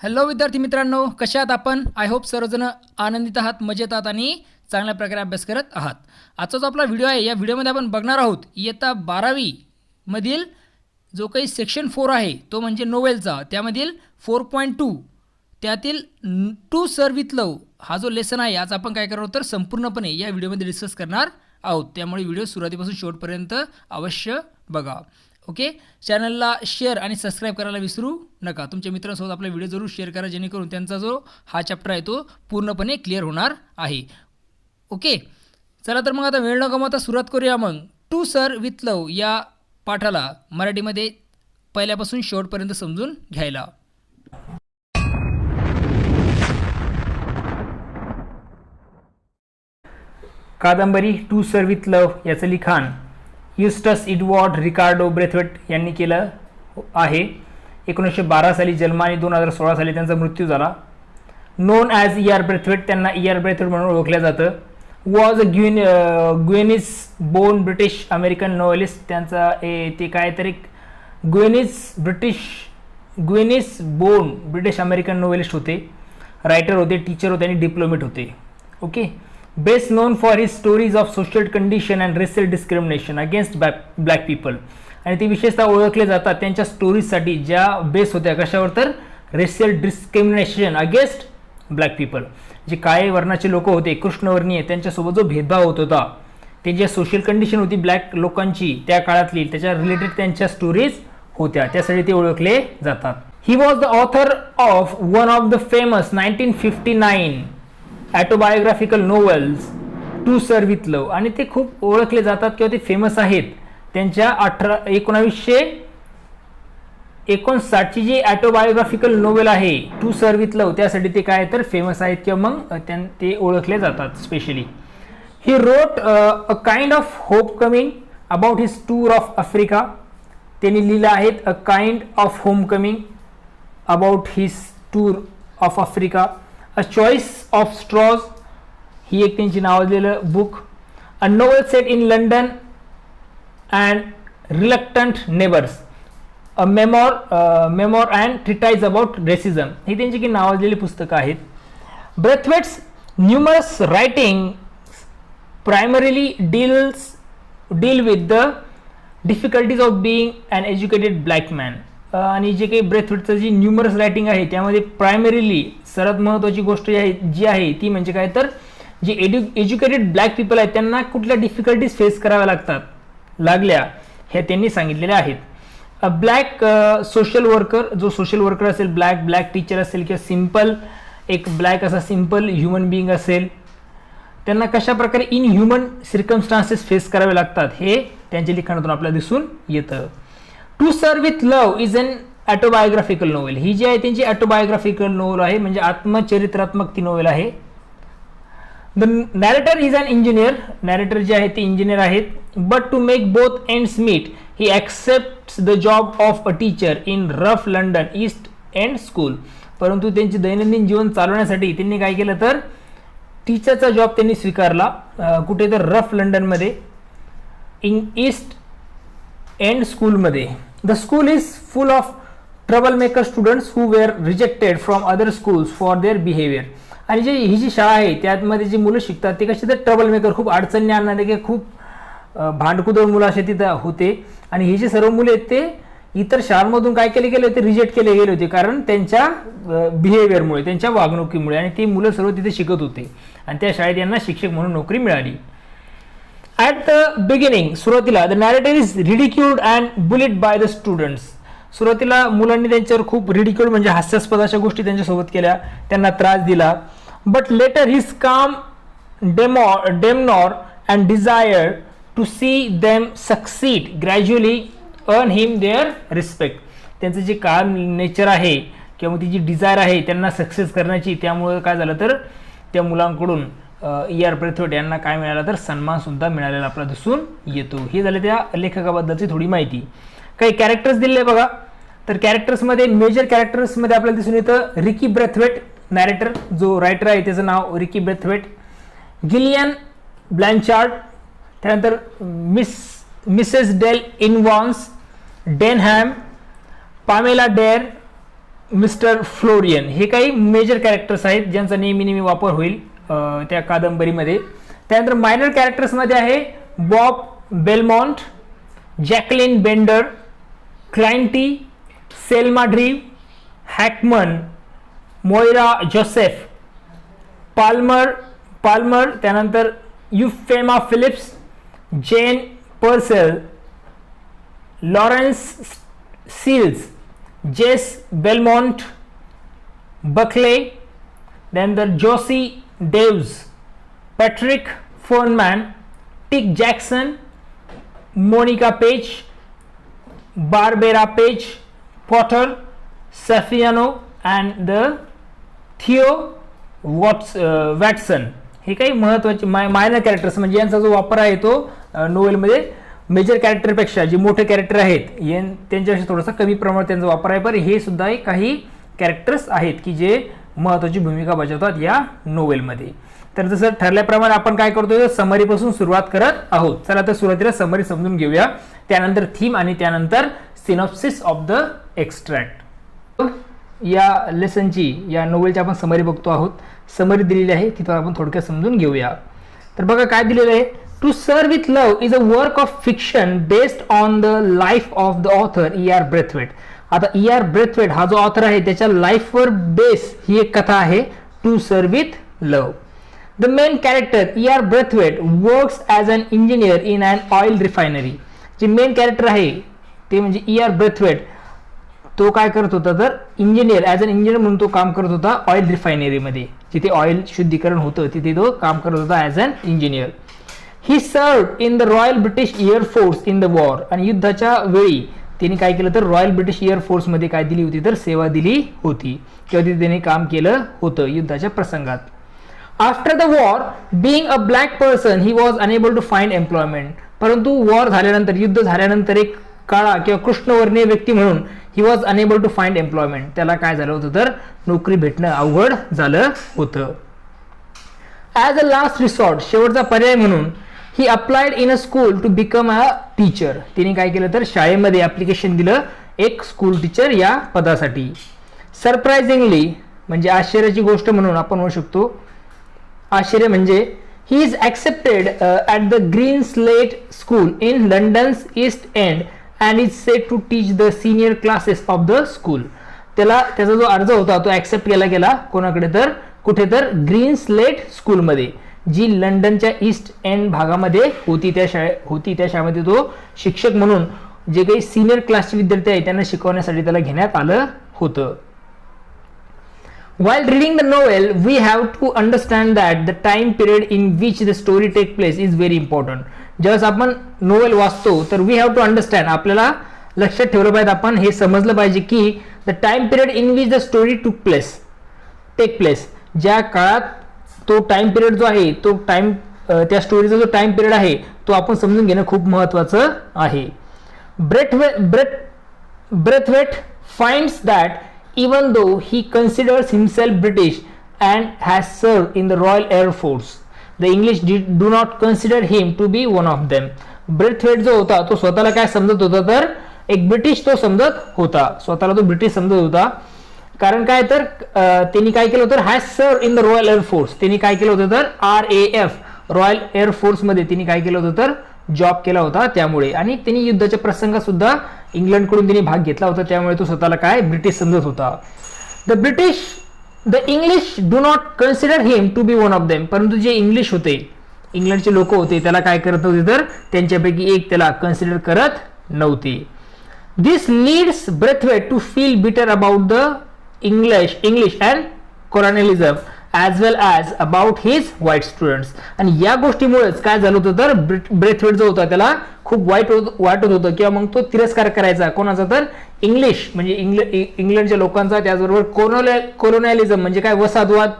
Hello विद्यार्थी मित्रांनो, कशा आहात आपण? आय होप सर्वजण आनंदित आहात, मजेत आहात आणि चांगल्या प्रकारे अभ्यास करत आहात. आजचा जो आपला व्हिडिओ आहे, या व्हिडिओमध्ये आपण बघणार आहोत इयत्ता 12वी मधील जो काही सेक्शन 4 आहे तो म्हणजे नोवेलचा, त्यामधील 4.2 त्यातील टू सर विथ लव हा जो लेसन आहे आज आपण काय करणार आहोत तर संपूर्णपणे या व्हिडिओमध्ये डिस्कस करणार आहोत. त्यामुळे व्हिडिओ सुरुवातीपासून शेवटपर्यंत अवश्य बघा. ओके, चॅनलला शेअर आणि सबस्क्राईब करायला विसरू नका. तुमच्या मित्रांसोबत आपला व्हिडिओ जरूर शेअर करा, जेणेकरून त्यांचा जो हा चॅप्टर आहे तो पूर्णपणे क्लिअर होणार आहे. ओके, चला तर मग आता वेळ न गमावता सुरुवात करूया. मग टू सर विथ लव या पाठाला मराठीमध्ये पहिल्यापासून शेवटपर्यंत समजून घ्यायला. कादंबरी टू सर विथ लव याचं लिखाण युस्टस एडवर्ड रिकार्डो ब्रेथवेट यांनी केलं आहे. 1912 साली जन्म आणि 2016 साली त्यांचा मृत्यू झाला. Non as E.R. ब्रेथवेट, त्यांना E.R. ब्रेथवेट म्हणून ओळखलं जातं. Was a Guyanese born British American novelist. त्यांचा ते काहीतरी Guyanese born British American novelist होते, रायटर होते, टीचर होते आणि डिप्लोमेट होते. Okay, best known for his stories of social condition and racial discrimination against black people. आणि ते विशेषतः ओळखले जातात त्यांच्या स्टोरीजसाठी ज्या बेस होत्या कशावर तर racial discrimination against black people. जे काळे वर्णाचे लोक होते, कृष्णवर्णीय, त्यांच्यासोबत जो भेदभाव होत होता, ते जे सोशल कंडिशन होती ब्लॅक लोकांची त्या काळातली, त्याच्या रिलेटेड त्यांच्या स्टोरीज होत्या, त्यासाठी ते ओळखले जातात. He was the author of one of the famous 1959 autobiographical novels to sir with love. आणि ते खूप ओळखले जातात किंवा ते फेमस आहेत. त्यांच्या 1959ची जी ऑटोबायोग्राफिकल नोवेल आहे टू सर विथ लव, त्यासाठी ते काय तर फेमस आहेत किंवा मग ते ओळखले जातात specially. He wrote a kind of homecoming about his tour of Africa. त्यांनी लिहिलं आहेत a kind of homecoming about his tour of Africa. A choice of straws ही एक त्यांची नावाजलेलं book. A novel set in London and reluctant neighbours. A memoir and treatise about racism. ही त्यांची की नावाजलेली पुस्तकं आहेत. Braithwaite's numerous writing primarily deal with the difficulties of being an educated black man. आणि जे काही ब्रेथवेटचं जी न्यूमरस रायटिंग आहे त्यामध्ये प्रायमरीली सर्वात महत्त्वाची गोष्ट जी आहे ती म्हणजे काय तर जे एज्युकेटेड ब्लॅक पीपल आहेत त्यांना कुठल्या डिफिकल्टीज फेस कराव्या लागल्या हे त्यांनी सांगितलेल्या आहेत. ब्लॅक सोशल वर्कर, जो सोशल वर्कर असेल, ब्लॅक टीचर असेल किंवा सिम्पल एक ब्लॅक असा सिम्पल ह्युमन बिईंग असेल, त्यांना कशा प्रकारे इनह्युमन सिर्कमस्टान्सेस फेस करावे लागतात हे त्यांच्या लिखाणातून आपल्याला दिसून येतं. To sir with love is an autobiographical novel. ही जी आहे त्यांची ऑटोबायोग्राफिकल नोवेल आहे, म्हणजे आत्मचरित्रात्मक ती नोवेल आहे. The narrator is an engineer. Narrator जे आहे ते इंजिनियर आहेत. But to make both ends meet he accepts the job of a teacher in rough London East End school. परंतु त्यांचे दैनंदिन जीवन चालवण्यासाठी त्यांनी काय केलं तर टीचरचा जॉब त्यांनी स्वीकारला. कुठे तर रफ लंडनमध्ये इन ईस्ट एंड स्कूलमध्ये. The school is full of trouble maker students who were rejected from other schools for their behaviour. आणि ही जी शाळा आहे त्यामध्ये जी मुलं शिकतात ते कशी तर ट्रबल मेकर, खूप अडचणी आणणारे किंवा खूप भांडकुदळ मुलं असे तिथं होते. आणि हे जे सर्व मुले आहेत ते इतर शाळांमधून काय केले गेले होते, रिजेक्ट केले गेले होते, कारण त्यांच्या बिहेवियरमुळे, त्यांच्या वागणुकीमुळे. आणि ती मुलं सर्व तिथे शिकत होते आणि त्या शाळेत यांना शिक्षक म्हणून नोकरी मिळाली. ॲट द बिगिनिंग, सुरुवातीला the narrator is ridiculed and bullied by the students. सुरुवातीला मुलांनी त्यांच्यावर खूप रिडिक्युल्ड म्हणजे हास्यास्पद अशा गोष्टी त्यांच्यासोबत केल्या, त्यांना त्रास दिला. But later his calm demeanour and desire to see them succeed gradually earn him their respect. त्यांचं जे काम नेचर आहे किंवा मग ती जी डिझायर आहे त्यांना सक्सेस करण्याची, त्यामुळे काय झालं तर त्या मुलांकडून E.R. ब्रेथवेट यांना काय मिळालं तर सन्मान सुद्धा मिळालेला आपल्याला दिसून येतो. ही झाली त्या लेखकाबद्दलची थोडी माहिती. काही कॅरेक्टर्स दिले बघा. तर कॅरेक्टर्समध्ये मेजर कॅरेक्टर्समध्ये आपल्याला दिसून येतं रिकी ब्रेथवेट, नॅरेटर जो रायटर आहे त्याचं नाव रिकी ब्रेथवेट. गिलियन ब्लँचार्ड, त्यानंतर Mrs Dale Evans, Denham, Pamela Dare, Mr Florian हे काही मेजर कॅरेक्टर्स आहेत ज्यांचा नेहमी वापर होईल त्या कादंबरीमध्ये. त्यानंतर मायनर कॅरेक्टर्समध्ये आहे Bob Belmont, Jacqueline Bender, Clinty, Selma Drew, Hackman, Moira Joseph, Palmer, त्यानंतर Euphemia Phillips, Jane Purcell, Lawrence Seales, Jess Belmont, Buckley, त्यानंतर Josy Dawes, Patrick Fernman, Tich Jackson, Monica Page, Barbara Page, Potter, Sapiano and the Theo Watson. हे काही महत्त्वाचे minor characters म्हणजे यांचा जो वापर आहे तो नोवेलमध्ये मेजर कॅरेक्टरपेक्षा जे मोठे कॅरेक्टर आहेत त्यांच्यापेक्षा थोडासा कमी प्रमाणात त्यांचा वापर आहे. पण हे सुद्धा काही कॅरेक्टर्स आहेत की जे महत्त्वाची भूमिका बजावतात या नोवेलमध्ये. तर जसं ठरल्याप्रमाणे आपण काय करतोय समरीपासून सुरुवात करत आहोत. चला तर सुरुवातीला समरी समजून घेऊया, त्यानंतर थीम आणि त्यानंतर सिनॉप्सिस ऑफ द एक्स्ट्रॅक्ट. या लेसनची या नोवेलची आपण समरी बघतो आहोत. समरी दिलेली आहे तिथं आपण थोडक्यात समजून घेऊया. तर बघा काय दिलेलं आहे. To sir with love is a work of fiction based on the life of the author E.R. Braithwaite. आता E.R. ब्रेथवेट हा जो ऑथर आहे त्याच्या लाईफवर बेस ही एक कथा आहे to sir with love. The main character E.R. Braithwaite works as an engineer in an oil refinery. जे main character आहे ते म्हणजे E.R. ब्रेथवेट तो काय करत होता तर इंजिनियर ॲज अन इंजिनियर म्हणून तो काम करत होता ऑइल रिफायनरीमध्ये. जिथे ऑइल शुद्धीकरण होतं तिथे तो काम करत होता as an engineer. He served in the royal British air force in the war. आणि युद्धाच्या वेळी त्यांनी काय केलं तर रॉयल ब्रिटिश एअरफोर्समध्ये काय दिली होती तर सेवा दिली होती किंवा तिथे त्यांनी काम केलं होतं युद्धाच्या प्रसंगात. After the war being a black person he was unable to find employment. परंतु वॉर झाल्यानंतर युद्ध झाल्यानंतर एक काळा किंवा कृष्णवर्णीय व्यक्ती म्हणून he was unable to find employment. त्याला काय झालं होतं तर नोकरी भेटणं अवघड झालं होतं. ॲज अ लास्ट रिसॉर्ट शेवटचा पर्याय म्हणून he applied in a school to become a teacher. तिने काय केलं तर शाळेमध्ये ॲप्लिकेशन दिलं एक स्कूल टीचर या पदासाठी. सरप्रायझिंगली म्हणजे आश्चर्याची गोष्ट म्हणून आपण म्हणू शकतो. आश्चर्य म्हणजे he is accepted at the green slate school in London's East End and is set to teach the senior classes of the school. त्याचा जो अर्ज होता तो ॲक्सेप्ट केला गेला कोणाकडे तर कुठे तर ग्रीन स्लेट स्कूलमध्ये जी लंडनच्या ईस्ट एंड भागामध्ये होती त्या शाळेमध्ये तो शिक्षक म्हणून जे काही सिनियर क्लासचे विद्यार्थी आहेत त्यांना शिकवण्यासाठी त्याला घेण्यात आलं होतं. While reading the novel, we have to understand that the time period in which the story takes place is very important. ज्यावेळेस आपण नोवेल वाचतो तर वी हॅव टू अंडरस्टँड आपल्याला लक्षात ठेवलं पाहिजे आपण हे समजलं पाहिजे की the time period in which the story take place ज्या काळात तो टाइम पिरियड जो आहे तो त्या स्टोरीचा जो टाइम पिरियड आहे तो आपण समजून घेणं खूप महत्त्वाचं आहे. Braithwaite finds that even though he considers himself British and has served in the Royal Air Force, the English do not consider him to be one of them. Braithwaite जो होता तो स्वतःला काय समजत होता तर एक ब्रिटिश तो समजत होता. स्वतःला तो ब्रिटिश समजत होता कारण काय तर त्यांनी काय केलं होतं हॅज सर्व in the royal air force. त्यांनी काय केलं होतं तर RAF रॉयल एअर फोर्समध्ये त्यांनी काय केलं होतं तर जॉब केला होता त्यामुळे. आणि त्यांनी युद्धाच्या प्रसंगात सुद्धा इंग्लंडकडून त्यांनी भाग घेतला होता त्यामुळे तो स्वतःला काय ब्रिटिश समजत होता. The English do not consider him to be one of them. परंतु जे इंग्लिश होते इंग्लंडचे लोक होते त्याला काय करत नव्हते तर त्यांच्यापैकी एक त्याला कन्सिडर करत नव्हते. This leads Braithwaite to feel bitter about the English and colonialism as well as about his white students. आणि या गोष्टीमुळेच काय झालं होतं तर ब्रेथवेट जो होता त्याला खूप वाटत होतं किंवा मग तो तिरस्कार करायचा कोणाचा तर इंग्लिश म्हणजे इंग्लंडच्या लोकांचा. त्याचबरोबर कोलोनियलिझम म्हणजे काय वसाहतवाद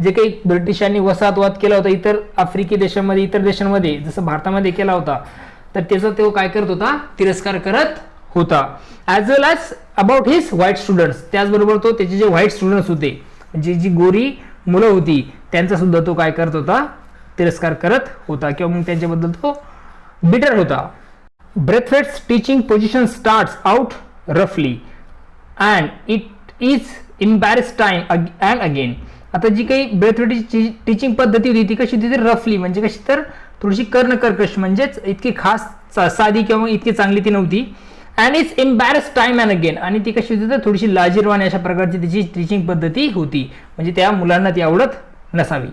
जे काही ब्रिटिशांनी वसाहतवाद केला होता इतर आफ्रिकी देशांमध्ये इतर देशांमध्ये जसं भारतामध्ये केला होता तर त्याचा तो काय करत होता तिरस्कार करत होता. As well as about his white students. त्याचबरोबर तो त्याचे जे व्हाईट स्टुडंट्स होते जी गोरी मुलं होती त्यांचा सुद्धा तो काय करत होता तिरस्कार करत होता किंवा मग त्यांच्याबद्दल तो बिटर होता. ब्रेथवेट्स टीचिंग पोझिशन स्टार्ट्स आउट रफली and it is embarrass time and again. आता जी काही ब्रेथवेटची टीचिंग पद्धती होती ती कशी होती तर रफली, म्हणजे कशी तर थोडीशी कर्णकर्कश, म्हणजेच इतकी खास साधी किंवा इतकी चांगली ती नव्हती. And is embarrass time and again, आणि ती कशी होती तर थोडीशी लाजीरवाणी अशा प्रकारची तिची टीचिंग पद्धती होती, म्हणजे त्या मुलांना ती आवडत नसावी.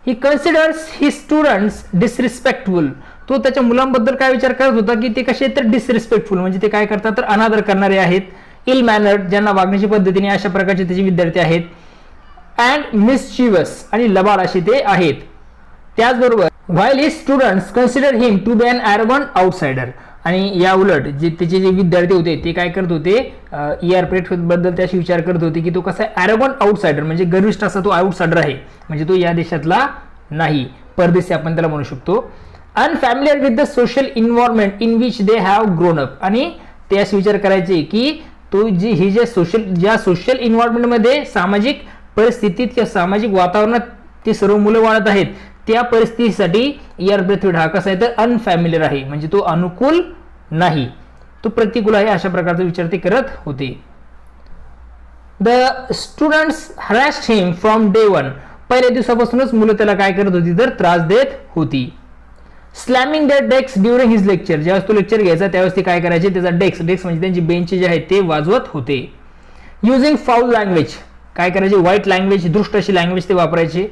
ही कन्सिडर्स ही स्टुडंट्स डिसरिस्पेक्टफुल. तो त्याच्या मुलांबद्दल काय विचार करत होता की ते कसे तर डिसरिस्पेक्टफुल, म्हणजे ते काय करतात तर अनादर करणारे आहेत. इल मॅनर्ड, ज्यांना वागण्याची पद्धतीने अशा प्रकारचे त्याचे विद्यार्थी आहेत. अँड मिसचिवस, आणि लबाड असे ते आहेत. त्याचबरोबर while his students consider him to be an arrogant outsider, आणि या उलट जे त्याचे जे विद्यार्थी होते ते काय करत होते, ER प्रेट बद्दल त्याशी विचार करत होते की तो कसा ॲरोगंट आउटसाइडर, म्हणजे गर्विष्ठ असा तो आउटसाइडर आहे, म्हणजे तो या देशातला नाही, परदेशी आपण त्याला म्हणू शकतो. Unfamiliar with the social environment in which they have grown up, आणि ते असे विचार करायचे की तो ही ज्या सोशल इन्व्हायरमेंटमध्ये, सामाजिक परिस्थितीत किंवा सामाजिक वातावरणात ते सर्व मुलं वाढत आहेत, त्या परिस्थितीसाठी ER ब्रेथवेट हा कसा आहे तर अनफॅमिलियर आहे, म्हणजे तो अनुकूल नाही, तो प्रतिकूल आहे, अशा प्रकारचा विचार ते करत होते. The students harassed him from day one, पहिल्या दिवसापासूनच मुलं त्याला काय करत होती तर त्रास देत होती. Slamming the desk during his lecture, ज्यावेळेस तो लेक्चर घ्यायचा त्यावेळेस ते काय करायचे, त्याचा डेस्क म्हणजे त्यांची बेंच जे आहेत ते वाजवत होते. युजिंग फाऊल लँग्वेज, काय करायचे वाईट लँग्वेज, दुष्ट अशी लँग्वेज ते वापरायचे.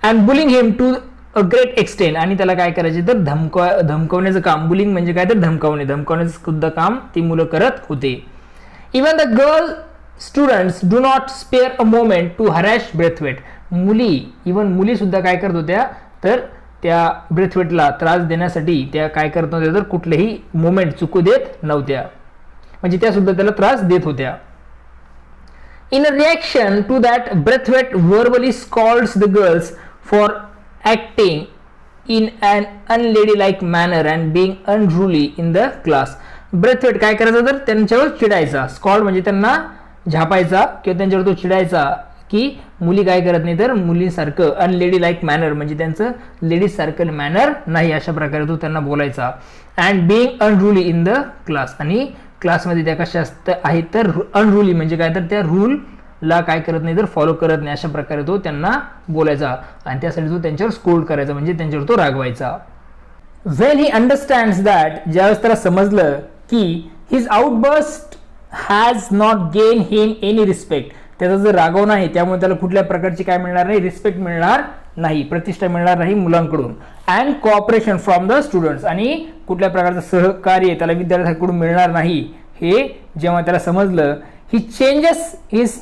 And bullying him to a great extent, आणि त्याला काय करायचे तर धमकवण्याचं काम, बुलिंग म्हणजे काय तर धमकावण्याचं सुद्धा काम ती मुलं करत होते. Even the girl students do not spare a moment to harass Braithwaite, मुली सुद्धा काय करत होत्या तर त्या ब्रेथवेटला त्रास देण्यासाठी त्या काय करत नव्हत्या तर कुठलेही मोमेंट चुकू देत नव्हत्या, म्हणजे त्या सुद्धा त्याला त्रास देत होत्या. In a reaction to that, Braithwaite verbally scolds the girls for acting in an unladylike manner and being unruly in the class. Braithwaite काय करायचा तर त्यांच्यावर चिडायचा, स्कॉल्ड म्हणजे त्यांना झापायचा किंवा त्यांच्यावर तो चिडायचा की मुली काय करत नाही तर मुलींसारखं, अनलेडी लाईक मॅनर म्हणजे त्यांचं लेडीज सारखं मॅनर नाही, अशा प्रकारे तो त्यांना बोलायचा. And being unruly in the class, आणि क्लासमध्ये त्या कशा आहेत तर अनरुली म्हणजे काय तर त्या रूलला काय करत नाही तर फॉलो करत नाही, अशा प्रकारे तो त्यांना बोलायचा, आणि त्यासाठी तो त्यांच्यावर स्कोल्ड करायचा, म्हणजे त्यांच्यावर तो रागवायचा. वेन ही अंडरस्टँड्स दॅट, ज्यावेळेस त्याला समजलं की his outburst has not gain him any respect, त्याचा जर रागव नाही त्यामुळे त्याला कुठल्या प्रकारची काय मिळणार नाही, रिस्पेक्ट मिळणार नाही, प्रतिष्ठा मिळणार नाही मुलांकडून. And cooperation from the students, आणि कुठल्या प्रकारचं सहकार्य त्याला विद्यार्थ्यांकडून मिळणार नाही, हे जेव्हा त्याला समजलं, he changes his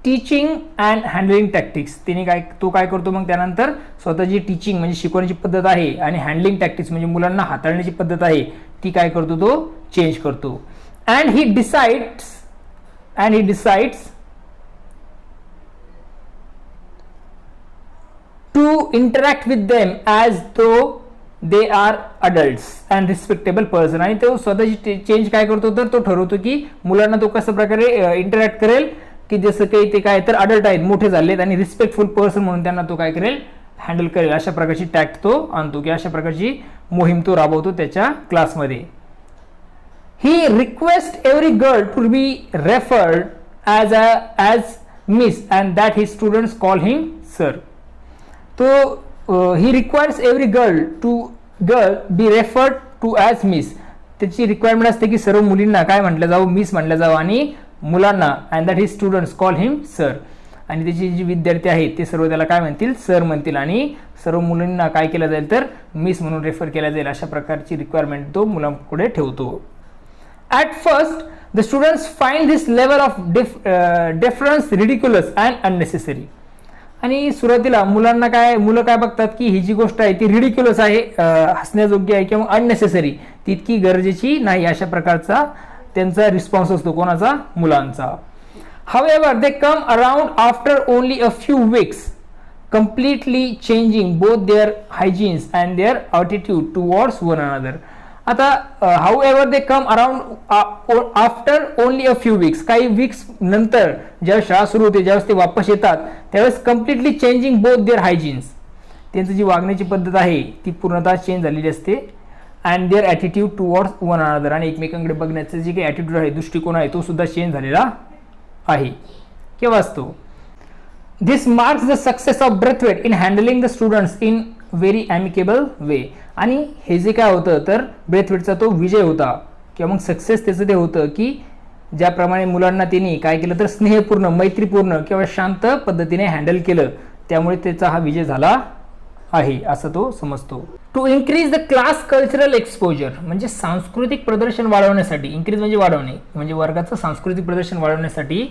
teaching and handling tactics, तो काय करतो मग त्यानंतर स्वतःची टीचिंग म्हणजे शिकवण्याची पद्धत आहे आणि हँडलिंग टॅक्टिक्स म्हणजे मुलांना हाताळण्याची पद्धत आहे ती काय करतो तो चेंज करतो. And he decides to interact with them as though they are adults and respectable person, आणि तो स्वतःची चेंज काय करतो तर तो ठरवतो की मुलांना तो कशा प्रकारे इंटरॅक्ट करेल की जसं काही ते काय तर अडल्ट आहेत, मोठे झालेत आणि रिस्पेक्टफुल पर्सन म्हणून त्यांना तो काय करेल हँडल करेल, अशा प्रकारची टॅक्ट तो आणतो की अशा प्रकारची मोहीम तो राबवतो त्याच्या क्लासमध्ये. He request every girl to be referred as miss and that his students call him sir. तो he requires every girl be referred to as miss, त्याची रिक्वायरमेंट असते की सर्व मुलींना काय म्हटलं जावं, मिस म्हटलं जावं, आणि मुलांना and that his students call him sir, आणि त्याचे जे विद्यार्थी आहेत ते सर्व त्याला काय म्हणतील सर म्हणतील, आणि सर्व मुलींना काय केलं जाईल तर मिस म्हणून रेफर केला जाईल, अशा प्रकारची रिक्वायरमेंट तो मुलांपुढे ठेवतो. At first the students find this level of difference ridiculous and unnecessary, आणि सुरुवातीला मुलं काय बघतात की ही जी गोष्ट आहे ती रिडिक्युलस आहे, हसण्यायोग्य आहे किंवा अननेसेसरी, तितकी गरजेची नाही, अशा प्रकारचा त्यांचा रिस्पॉन्स असतो कोणाचा, मुलांचा. However, they come around after only a few weeks, completely changing both their hygiene and their attitude towards one another. आता however they come around after only a few weeks, काही वीक्स नंतर जेव्हा शाळा सुरू होते, ज्यावेळेस ते वापस येतात त्यावेळेस कम्प्लिटली चेंजिंग बोथ देअर हायजीन्स, त्यांची जी वागण्याची पद्धत आहे ती पूर्णतः चेंज झालेली असते. And their attitude towards one another, आणि एकमेकांकडे बघण्याचं जे काही ॲटिट्यूड आहे, दृष्टिकोन आहे तो सुद्धा चेंज झालेला आहे किंवा असतो. This marks the success of Braithwaite in handling the students in very amicable way. आणि हे जे काय होतं तर ब्रेथवेटचा तो विजय होता किंवा मग सक्सेस त्याचं ते होतं की ज्याप्रमाणे मुलांना त्यांनी काय केलं तर स्नेहपूर्ण, मैत्रीपूर्ण किंवा शांत पद्धतीने हँडल केलं, त्यामुळे त्याचा हा विजय झाला आहे असं तो समजतो. To increase the class cultural exposure म्हणजे सांस्कृतिक प्रदर्शन वाढवण्यासाठी, इन्क्रीज म्हणजे वाढवणे, म्हणजे वर्गाचं सांस्कृतिक प्रदर्शन वाढवण्यासाठी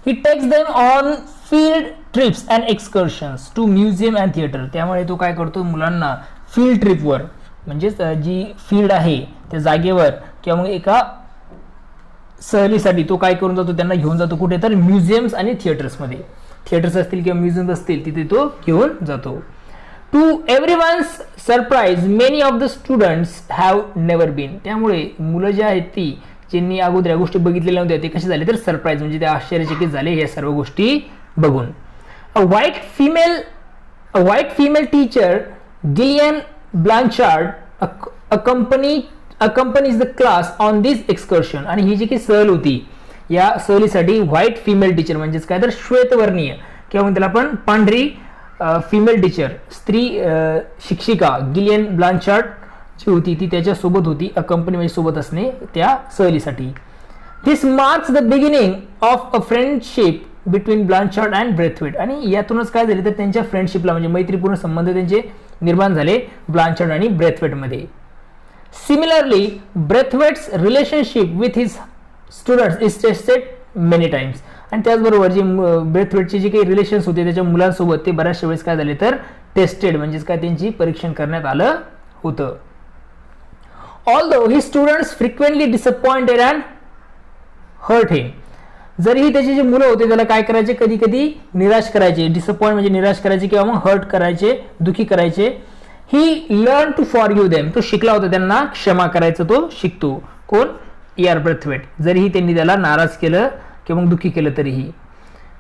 he takes them on field trips and excursions to museum and theatre. त्यामुळे तो काय करतो मुलांना फील्ड ट्रिपवर, म्हणजेच जी फील्ड आहे त्या जागेवर किंवा मग एका सहलीसाठी तो काय करून जातो, त्यांना घेऊन जातो कुठे तर म्युझियम्स आणि थिएटर्समध्ये. थिएटर्स असतील किंवा म्युझियम्स असतील तिथे तो घेऊन जातो. To everyone's surprise many of the students have never been. त्यामुळे मुलं जी आहेत ती ज्यांनी अगोदर या गोष्टी बघितलेल्या नव्हत्या ते कसे झाले तर सरप्राईज म्हणजे ते आश्चर्यचकित झाले या सर्व गोष्टी बघून. A white female teacher Gillian Blanchard accompanies the class on this excursion. आणि ही जी काही सहल होती या सहलीसाठी व्हाईट फिमेल टीचर म्हणजेच काय तर श्वेतवर्णीय किंवा मग त्याला आपण पांढरी फिमेल टीचर स्त्री शिक्षिका गिलियन ब्लांचार्ड जी होती ती त्याच्या सोबत होती. अकंपनी म्हणजे सोबत असणे त्या सहलीसाठी. This marks the beginning of a friendship between Blanchard and Braithwaite. आणि यातूनच काय झाले तर त्यांच्या फ्रेंडशिपला म्हणजे मैत्रीपूर्ण संबंध त्यांचे निर्माण झाले ब्लांचार्ड आणि ब्रेथवेटमध्ये. Similarly Braithwaite's relationship with his students is tested many times. आणि त्याचबरोबर जे ब्रेथवेटचे जे काही रिलेशन्स होते त्याच्या मुलांसोबत ते बऱ्याचशा वेळेस काय झाले तर टेस्टेड म्हणजेच काय त्यांची परीक्षण करण्यात आलं होतं. Although he students frequently disappointed and hurt him. जरीही त्याचे जे मुलं होते त्याला काय करायचे कधी कधी निराश करायचे. डिसअपॉइंट म्हणजे निराश करायचे किंवा मग हर्ट करायचे, दुखी करायचे. He learn to forgive them. तो शिकला होता त्यांना क्षमा करायचं तो शिकतो. कोण? E R Braithwaite. जरीही त्यांनी त्याला नाराज केलं किंवा मग दुखी केलं तरीही.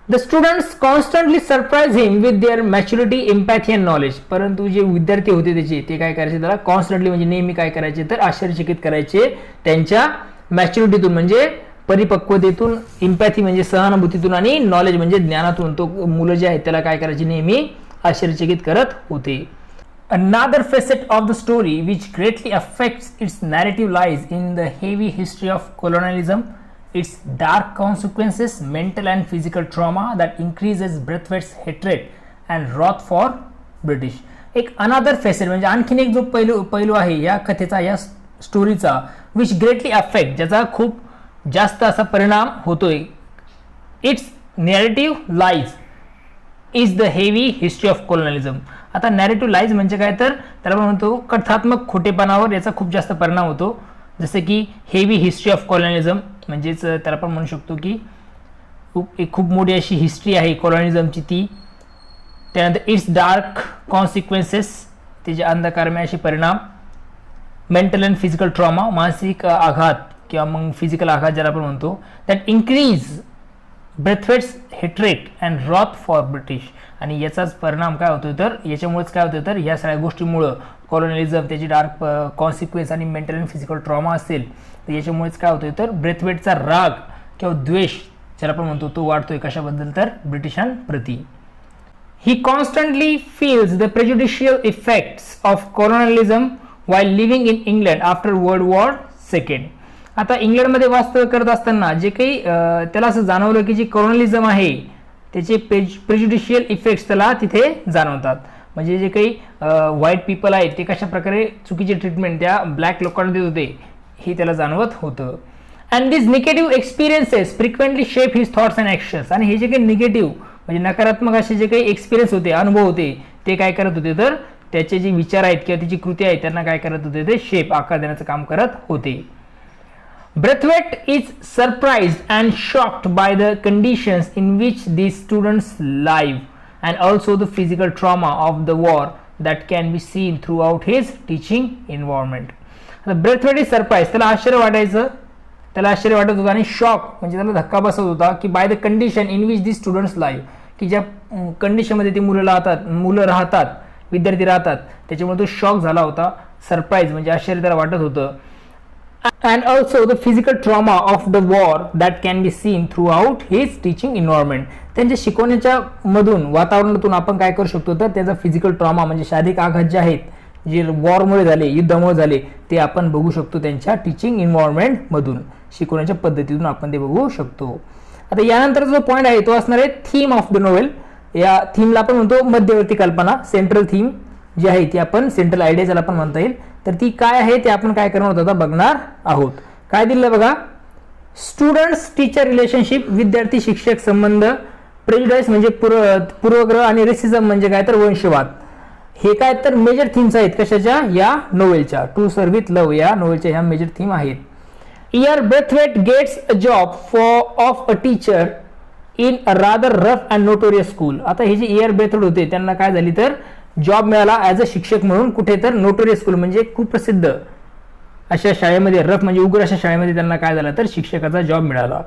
The students constantly surprise him with their maturity, empathy and knowledge. परंतु जे विद्यार्थी होते त्याचे ते काय करायचे त्याला कॉन्स्टंटली म्हणजे नेहमी काय करायचे तर आश्चर्यचकित करायचे त्यांच्या मॅच्युरिटीतून म्हणजे परिपक्वतेतून, इम्पॅथी म्हणजे सहानुभूतीतून आणि नॉलेज म्हणजे ज्ञानातून तो मुलं जे आहेत त्याला काय करायचे नेहमी आश्चर्यचकित करत होते. Another facet of the story which greatly affects its narrative lies in the heavy history of colonialism, its dark consequences, mental and physical trauma that increases Braithwaite's hatred and wrath for British. एक another facet म्हणजे आणखीन एक जो पैलू आहे या कथेचा, या स्टोरीचा, which greatly affect ज्याचा खूप जास्त असा परिणाम होतोय. Its narrative lies is the heavy history of colonialism. आता नॅरेटिव्ह लाईज म्हणजे काय तर त्याला आपण म्हणतो कथात्मक खोटेपणावर याचा खूप जास्त परिणाम होतो. जसे की हेवी हिस्ट्री ऑफ कॉलनिझम म्हणजेच त्याला आपण म्हणू शकतो की एक खूप मोठी अशी हिस्ट्री आहे कॉलनिझमची ती. त्यानंतर इट्स डार्क कॉन्सिक्वेन्सेस त्याचे अंधकारमय असे परिणाम. मेंटल अँड फिजिकल ट्रॉमा मानसिक आघात किंवा मग फिजिकल आघात ज्याला आपण म्हणतो. That increase Braithwaite's hatred and wrath for British. आणि याचाच परिणाम काय होतो तर याच्यामुळेच काय होतं तर या सगळ्या गोष्टीमुळं कॉलोनिझम त्याची डार्क कॉन्सिक्वेन्स आणि मेंटल अँड फिजिकल ट्रॉमा असेल तर याच्यामुळेच काय होतोय तर ब्रेथवेटचा राग किंवा द्वेष ज्याला आपण म्हणतो तो वाढतोय कशाबद्दल तर ब्रिटिशांप्रती. He constantly feels the prejudicial effects of colonialism while living in England after World War second. आता इंग्लंडमध्ये वास्तव्य करत असताना जे काही त्याला असं जाणवलं की जी कॉलोनियलिझम आहे त्याचे प्रेजुडिशियल इफेक्ट्स त्याला तिथे जाणवतात. म्हणजे जे काही व्हाईट पीपल आहेत ते कशा प्रकारे चुकीची ट्रीटमेंट त्या ब्लॅक लोकांना देत होते हे त्याला जाणवत होतं. And this negative experiences frequently shape his thoughts and actions. आणि हे जे काही निगेटिव्ह म्हणजे नकारात्मक असे जे काही एक्सपिरियन्स होते, अनुभव होते ते काय करत होते तर त्याचे जे विचार आहेत किंवा त्याची कृती आहेत त्यांना काय करत होते ते शेप आकार देण्याचं काम करत होते. Braithwaite is surprised and shocked by the conditions in which these students live and also the physical trauma of the war that can be seen throughout his teaching environment. Braithwaite is surprised, त्याला आश्चर्य वाटत होतं आणि shock म्हणजे त्याला धक्का बसत होता की by the condition in which the students live, की ज्या कंडिशनमध्ये ते मुलं राहतात, विद्यार्थी राहतात त्याच्यामुळे तो शॉक झाला होता. सरप्राईज म्हणजे आश्चर्य त्याला वाटत होतं. and also the physical trauma of the war that can be seen throughout his teaching environment. त्यांच्या शिकवण्याच्या मधून वातावरणातून आपण काय करू शकतो तर त्याचा फिजिकल ट्रॉमा म्हणजे शारीरिक आघात जे आहेत जे वॉरमुळे झाले युद्धामुळे झाले ते आपण बघू शकतो त्यांच्या टीचिंग एन्व्हायरमेंट मधून शिकवण्याच्या पद्धतीतून आपण ते बघू शकतो. आता यानंतर जो पॉईंट आहे तो असणार आहे थीम ऑफ द नोवेल. या थीमला आपण म्हणतो मध्यवर्ती कल्पना, सेंट्रल थीम जी आहे ती आपण सेंट्रल आयडिया ज्याला आपण म्हणता येईल तर ती काय आहे ते आपण काय करणार आहोत आता बघणार आहोत. काय दिलं बघा, स्टुडंट्स टीचर रिलेशनशिप, विद्यार्थी शिक्षक संबंध, प्रेजुडाइस म्हणजे पूर्वग्रह आणि रेसिझम म्हणजे काय तर वंशवाद. हे काय तर मेजर थीम्स आहेत कशाच्या या नोवेलच्या. टू सर्व विथ लव्ह या नोवेलच्या ह्या मेजर थीम आहेत. Braithwaite gets a job of a teacher in a rather rough and notorious school. आता हे जे ब्रेथवेट होते त्यांना काय झाली तर जॉब मिळाला ॲज अ शिक्षक म्हणून कुठे तर नोटोरियस स्कूल म्हणजे खूप प्रसिद्ध अशा शाळेमध्ये, रफ म्हणजे उग्र अशा शाळेमध्ये त्यांना काय झालं तर शिक्षकाचा जॉब मिळाला.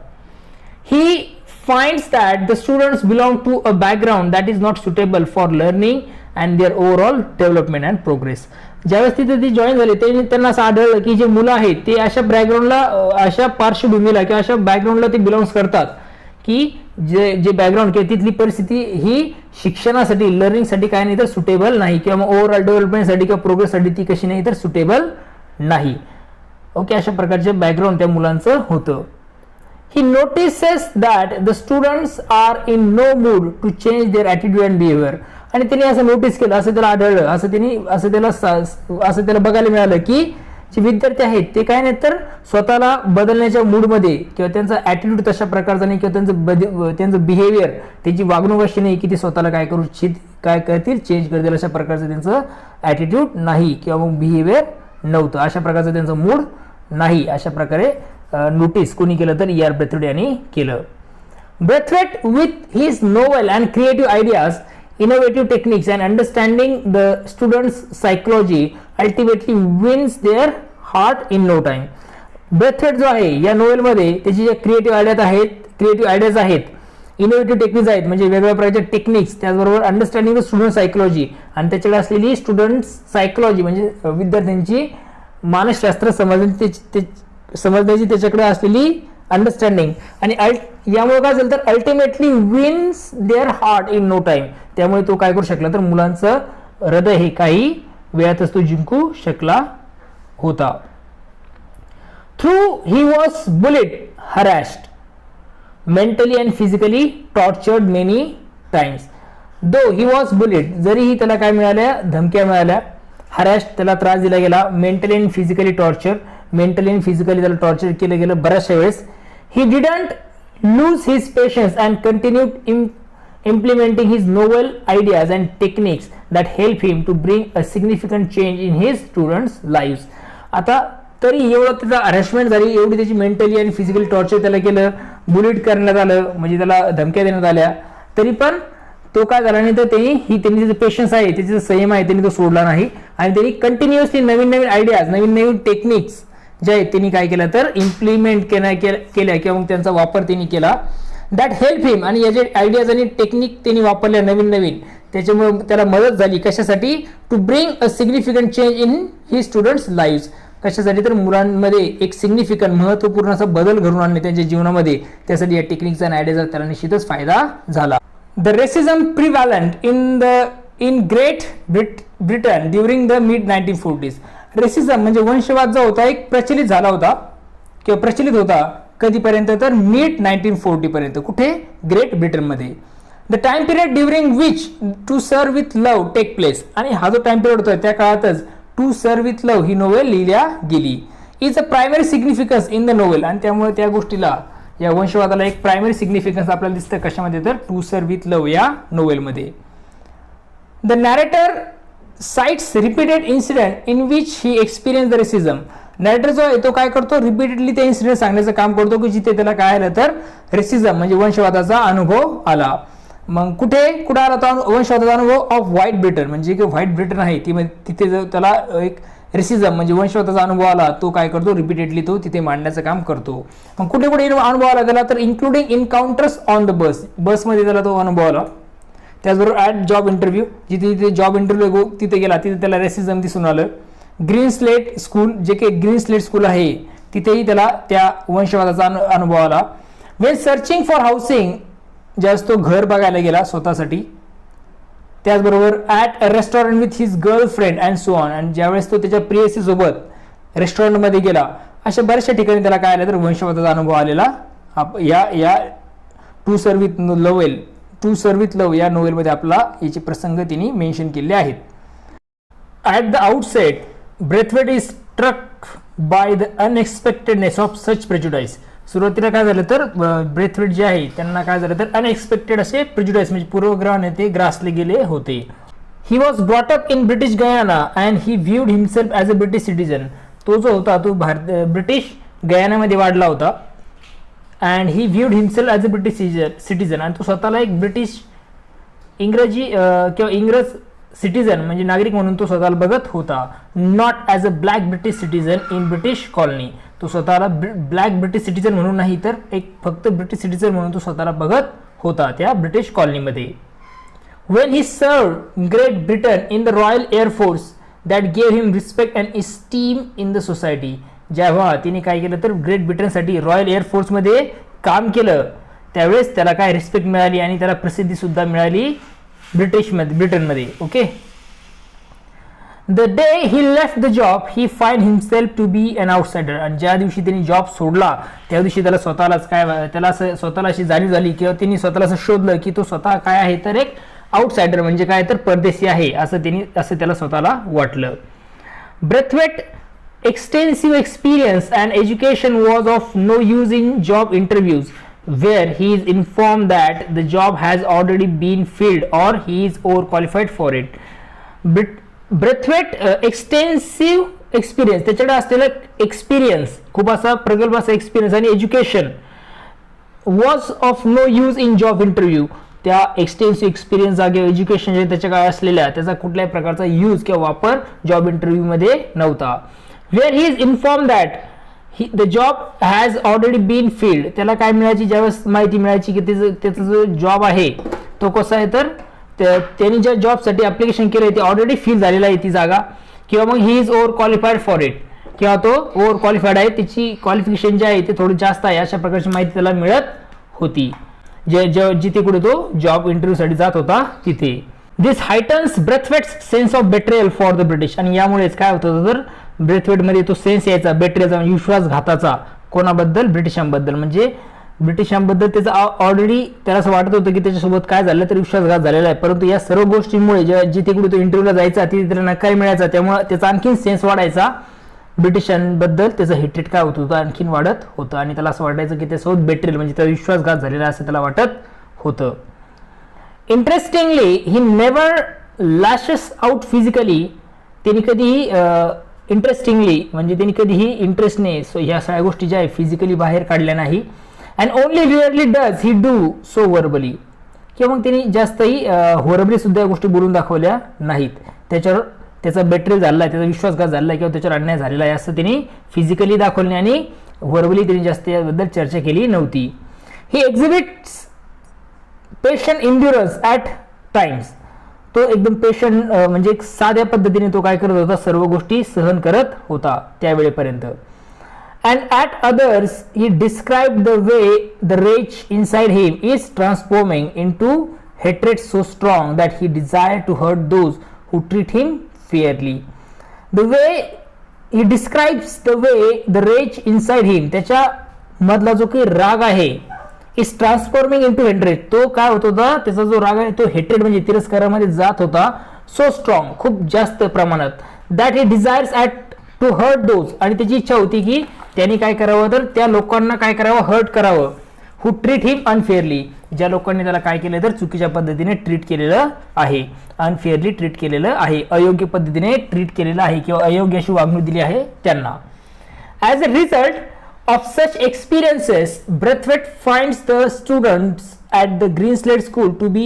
ही finds that the students belong to a background that is not suitable for learning and their overall development and progress. ज्यावेळेस तिथे ती जॉईन झाली त्यांना असं आढळलं की जे मुलं आहेत ते अशा बॅकग्राऊंडला अशा पार्श्वभूमीला किंवा अशा बॅकग्राऊंडला ते बिलॉंग्स करतात की जे बॅकग्राऊंड किंवा तिथली परिस्थिती ही शिक्षणासाठी लर्निंगसाठी काय नाही तर सुटेबल नाही किंवा मग ओव्हरऑल डेव्हलपमेंटसाठी किंवा प्रोग्रेससाठी ती कशी नाही तर सुटेबल नाही. ओके, अशा प्रकारचे बॅकग्राऊंड त्या मुलांचं होतं. He notices that the students are in no mood to change their attitude and behavior. आणि त्यांनी असं नोटीस केलं, असं त्याला आढळलं, असं त्याला बघायला मिळालं की जे विद्यार्थी आहेत ते काय नाही तर स्वतःला बदलण्याच्या मूडमध्ये किंवा त्यांचा ॲटिट्यूड तशा प्रकारचा नाही किंवा त्यांचं बिहेवियर त्यांची वागणूक अशी नाही की ते स्वतःला काय करतील चेंज करतील अशा प्रकारचं त्यांचं ॲटिट्यूड नाही किंवा मग बिहेवियर नव्हतं, अशा प्रकारचं त्यांचं मूड नाही. अशा प्रकारे नोटीस कोणी केलं तर ब्रेथवेट यांनी केलं. Braithwaite with his novel and creative ideas, innovative techniques and understanding the students psychology ultimately wins their heart in no time. Braithwaite जो आहे या नोवेलमध्ये त्याची जे क्रिएटिव्ह आयडियाज आहेत, इनोव्हेटिव्ह टेक्निक्स आहेत म्हणजे वेगवेगळ्या प्रकारच्या टेक्निक्स, त्याचबरोबर अंडरस्टँडिंग द स्टुडंट सायकोलॉजी आणि त्याच्याकडे असलेली स्टुडंट सायकोलॉजी म्हणजे विद्यार्थ्यांची मानसशास्त्र समजण्याची त्याच्याकडे असलेली अंडरस्टँडिंग आणि यामुळे काय झालं तर ultimately wins their heart in no time. त्यामुळे तो काय करू शकला तर मुलांचं हृदय हे काही वेळातच तो जिंकू शकला होता. Through he was bullied, harassed, mentally and physically tortured many times. Though he was bullied, जरीही त्याला काय मिळाल्या धमक्या मिळाल्या, हरॅस्ड त्याला त्रास दिला गेला, mentally and physically torture mentally आणि फिजिकली त्याला टॉर्चर केलं गेलं बऱ्याचशा वेळेस. He didn't lose his patience and continued implementing his novel ideas and techniques that help him to bring a significant change in his students' lives. आता तरी एवढं त्याचा हॅरॅसमेंट झाली, एवढी त्याची मेंटली आणि फिजिकली टॉर्चर त्याला केलं, बुलेट करण्यात आलं म्हणजे त्याला धमक्या देण्यात आल्या, तरी पण तो काय झाला नाही तर त्यांनी त्याचे पेशन्स आहे त्याचे संयम आहे त्यांनी तो सोडला नाही आणि त्यांनी कंटिन्युअसली नवीन आयडियाज नवीन टेक्निक्स जे आहेत त्यांनी काय केलं तर इम्प्लिमेंट केल्या किंवा मग त्यांचा वापर त्यांनी केला. दॅट हेल्प हिम, आणि या जे आयडियाज आणि टेक्निक त्यांनी वापरल्या नवीन त्याच्यामुळे त्याला मदत झाली कशासाठी to bring a significant change in he students live. कशासाठी तर मुलांमध्ये एक सिग्निफिकंट महत्वपूर्ण असा बदल घडून आणणे त्यांच्या जीवनामध्ये, त्यासाठी या टेक्निकचा आणि आयडियाचा त्याला निश्चितच फायदा झाला. The racism prevalent in Great Britain during the mid 1940s. Racism म्हणजे वंशवाद जो होता एक प्रचलित झाला होता किंवा प्रचलित होता कधीपर्यंत तर मिड 1940 पर्यंत. कुठे? ग्रेट ब्रिटनमध्ये. The time period during which to sir with love take place, आणि हा जो टाइम पिरियड होता त्या काळातच to sir with love he novel लिहिल्या गेली. Is a primary significance in the novel, आणि त्यामुळे त्या गोष्टीला या वंशवादाला एक प्रायमरी सिग्निफिकन्स आपल्याला दिसतं कशामध्ये तर टू सर्व विथ लव्ह या नोवेलमध्ये. The narrator cites repeated incident in which he experience the racism. Narrator जो आहे तो काय करतो रिपीटेडली ते इन्सिडेंट सांगण्याचं काम करतो की जिथे त्याला काय आलं तर रेसिझम म्हणजे वंशवादाचा अनुभव आला. मग कुठे आला तो वंशवादाचा अनुभव ऑफ व्हाईट ब्रिटन, म्हणजे की व्हाईट ब्रिटन आहे तिथे जो त्याला एक रेसिझम म्हणजे वंशवादाचा अनुभव आला तो काय करतो रिपीटेडली तो तिथे मांडण्याचं काम करतो. मग कुठे अनुभव आला त्याला तर इन्क्लुडिंग एन्काउंटर्स ऑन द बसमध्ये त्याला तो अनुभव आला. त्याचबरोबर ॲट जॉब इंटरव्ह्यू, जिथे जॉब इंटरव्ह्यू तिथे गेला तिथे त्याला रेसिझम दिसून आलं. ग्रीन स्लेट स्कूल, जे काही ग्रीन स्लेट स्कूल आहे तिथेही त्याला त्या वंशवादाचा अनुभव आला. वेन सर्चिंग फॉर हाऊसिंग, ज्यावेळेस तो घर बघायला गेला स्वतःसाठी, त्याचबरोबर at a restaurant with his girlfriend and so on, आणि ज्यावेळेस तो त्याच्या प्रेयसीसोबत रेस्टॉरंटमध्ये गेला, अशा बऱ्याचशा ठिकाणी त्याला काय आलं तर वंशवादाचा अनुभव आलेला या टू सर्व विथ लव या नोवेलमध्ये आपला याचे प्रसंग तिने मेन्शन केले आहेत. At the outset Braithwaite is struck by the unexpectedness of such prejudice. सुरुवातीला काय झालं तर ब्रेथवेट जे आहे त्यांना काय झालं तर अनएक्सपेक्टेड असे प्रेज्युडाइस म्हणजे पूर्वग्रहाने ते ग्रासले गेले होते. He was brought up in British Guyana and he viewed himself as a British citizen. तो जो होता तो ब्रिटिश गयानामध्ये वाढला होता. And he viewed himself as a British citizen, आणि तो स्वतःला एक इंग्रजी किंवा इंग्रज सिटीजन म्हणजे नागरिक म्हणून तो स्वतःला बघत होता. Not as a black British citizen in British colony. तो स्वतःला ब्लॅक ब्रिटिश सिटीजन म्हणून नाही तर एक फक्त ब्रिटिश सिटीजन म्हणून तो स्वतःला बघत होता त्या ब्रिटिश कॉलनीमध्ये. When he served great Britain in the royal air force that gave him respect and esteem in the society. जेव्हा तिने काय केलं तर ग्रेट ब्रिटनसाठी रॉयल एअरफोर्समध्ये काम केलं त्यावेळेस त्याला काय रिस्पेक्ट मिळाली आणि त्याला प्रसिद्धीसुद्धा मिळाली ब्रिटनमध्ये. Okay. The day he left the job he find himself to be an outsider. आणि ज्या दिवशी त्यांनी जॉब सोडला त्या दिवशी त्याला स्वतःला अशी जाणीव झाली किंवा त्यांनी स्वतःला असं शोधलं की तो स्वतः काय आहे तर एक आउटसाइडर म्हणजे काय तर परदेशी आहे असं त्याला स्वतःला वाटलं. Braithwaite extensive experience and education was of no use in job interviews where he is informed that the job has already been filled or he is overqualified for it. Braithwaite extensive experience, त्याच्याकडे असलेला experience खूप असा प्रगल्भ असा experience आणि education was of no use in job interview. त्या extensive experience जागे education जे त्याच्याकडे असलेल्या त्याचा कुठल्याही प्रकारचा यूज किंवा वापर जॉब इंटरव्ह्यूमध्ये नव्हता. Where he is informed that the job has already been filled. त्याला काय मिळायची ज्यावेळेस माहिती मिळायची की त्याचा जो जॉब आहे तो कसा आहे तर त्यांनी ज्या जॉबसाठी ॲप्लिकेशन केलं आहे ते ऑलरेडी फिल झालेला आहे ती जागा, किंवा मग he is over qualified for it, किंवा तो ओव्हर क्वालिफाईड आहे, त्याची क्वालिफिकेशन जे आहे ते थोडी जास्त आहे, अशा प्रकारची माहिती त्याला मिळत होती जिथे कुठे तो जॉब इंटरव्ह्यूसाठी जात होता तिथे. This heightens Braithwaite's sense of betrayal for the British. आणि यामुळेच काय होत होतं तर ब्रेथवेटमध्ये तो सेन्स यायचा बेट्रेलचा विश्वासघाताचा कोणाबद्दल ब्रिटिशांबद्दल, म्हणजे ब्रिटिशांबद्दल त्याचा ऑलरेडी त्याला असं वाटत होतं की त्याच्यासोबत काय झालं तर विश्वासघात झालेला आहे, परंतु या सर्व गोष्टींमुळे जिथे कुठे तो इंटरव्ह्यूला जायचा तिथे त्याला नकार मिळायचा, त्यामुळे त्याचा आणखीन सेन्स वाढायचा, ब्रिटिशांबद्दल त्याचं हेट्रेट काय होत होतं आणखीन वाढत होतं आणि त्याला असं वाटायचं की त्यासोबत बेट्रेल म्हणजे त्याचा विश्वासघात झालेला असं त्याला वाटत होतं. इंटरेस्टिंगली ही नेव्हर लॅशेस आउट फिजिकली. त्यांनी कधीही इंटरेस्टिंगली म्हणजे त्यांनी कधीही इंटरेस्टने ह्या सगळ्या गोष्टी ज्या आहे फिजिकली बाहेर काढल्या नाही. And only really does he do so verbally. किंवा मग त्यांनी जास्तही व्हर्बली सुद्धा या गोष्टी बोलून दाखवल्या नाहीत. त्याच्यावर त्याचा बेट्रेल झाला आहे, त्याचा विश्वासघात झाला आहे किंवा त्याच्यावर अन्याय झालेला आहे असं त्यांनी फिजिकली दाखवले आणि व्हर्बली त्यांनी जास्त याबद्दल चर्चा केली नव्हती. ही एक्झिबिट्स पेशंट इंड्युरन्स ॲट टाइम्स. तो एकदम पेशंट म्हणजे साध्या पद्धतीने तो काय करत होता, सर्व गोष्टी सहन करत होता त्यावेळेपर्यंत. And at others he describe the way the rage inside him is transforming into hatred so strong that he desire to hurt those who treat him fairly. The way he describes the way the rage inside him, त्याच्या मधला जो काही राग आहे is transforming into hatred. तो काय होत होता, त्याचा जो राग आहे तो हेट्रेड म्हणजे तिरस्कारामध्ये जात होता. सो स्ट्रॉंग, खूप जास्त प्रमाणात. That he desires at to hurt those, आणि त्याची इच्छा होती की त्यांनी काय करावं तर त्या लोकांना काय करावं, हर्ट करावं. हू ट्रीट हिम अनफेअरली, ज्या लोकांनी त्याला काय केलं तर चुकीच्या पद्धतीने ट्रीट केलेलं आहे, अनफेअरली ट्रीट केलेलं आहे, अयोग्य पद्धतीने ट्रीट केलेलं आहे किंवा अयोग्य अशी वागणूक दिली आहे त्यांना. As a result of such experiences, Braithwaite finds the students at the Greenslade School to be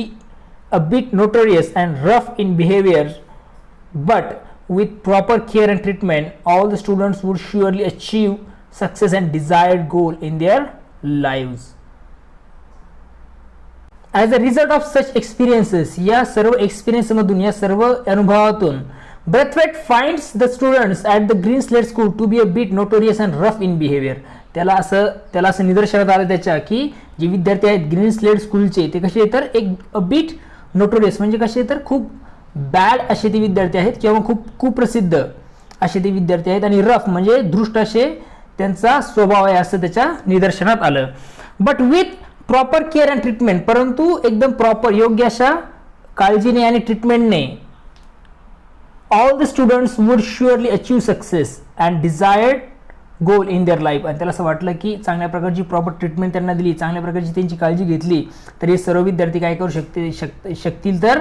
a bit notorious and rough in behavior, but with proper care and treatment, all the students would surely achieve success and desired goal in their lives. As a result of such experiences, या सर्व experience मधून या सर्व अनुभवातून Braithwaite finds the students at the green slate school to be a bit notorious and rough in behaviour. त्याला असं निदर्शनात आलं त्याच्या की जे विद्यार्थी आहेत ग्रीन स्लेट स्कूलचे ते कसे तर एक बीट नोटोरियस म्हणजे कसे तर खूप बॅड असे ते विद्यार्थी आहेत किंवा खूप कुप्रसिद्ध असे ते विद्यार्थी आहेत आणि रफ म्हणजे दृष्ट असे त्यांचा स्वभाव आहे असं त्याच्या निदर्शनात आलं. But with proper care and treatment, परंतु एकदम प्रॉपर योग्य अशा काळजीने आणि ट्रीटमेंटने all the students would surely achieve success and desired goal in their life. आणि त्याला असं वाटलं की चांगल्या प्रकारची प्रॉपर ट्रीटमेंट त्यांना दिली, चांगल्या प्रकारची त्यांची काळजी घेतली तर हे सर्व विद्यार्थी काय करू शकतील तर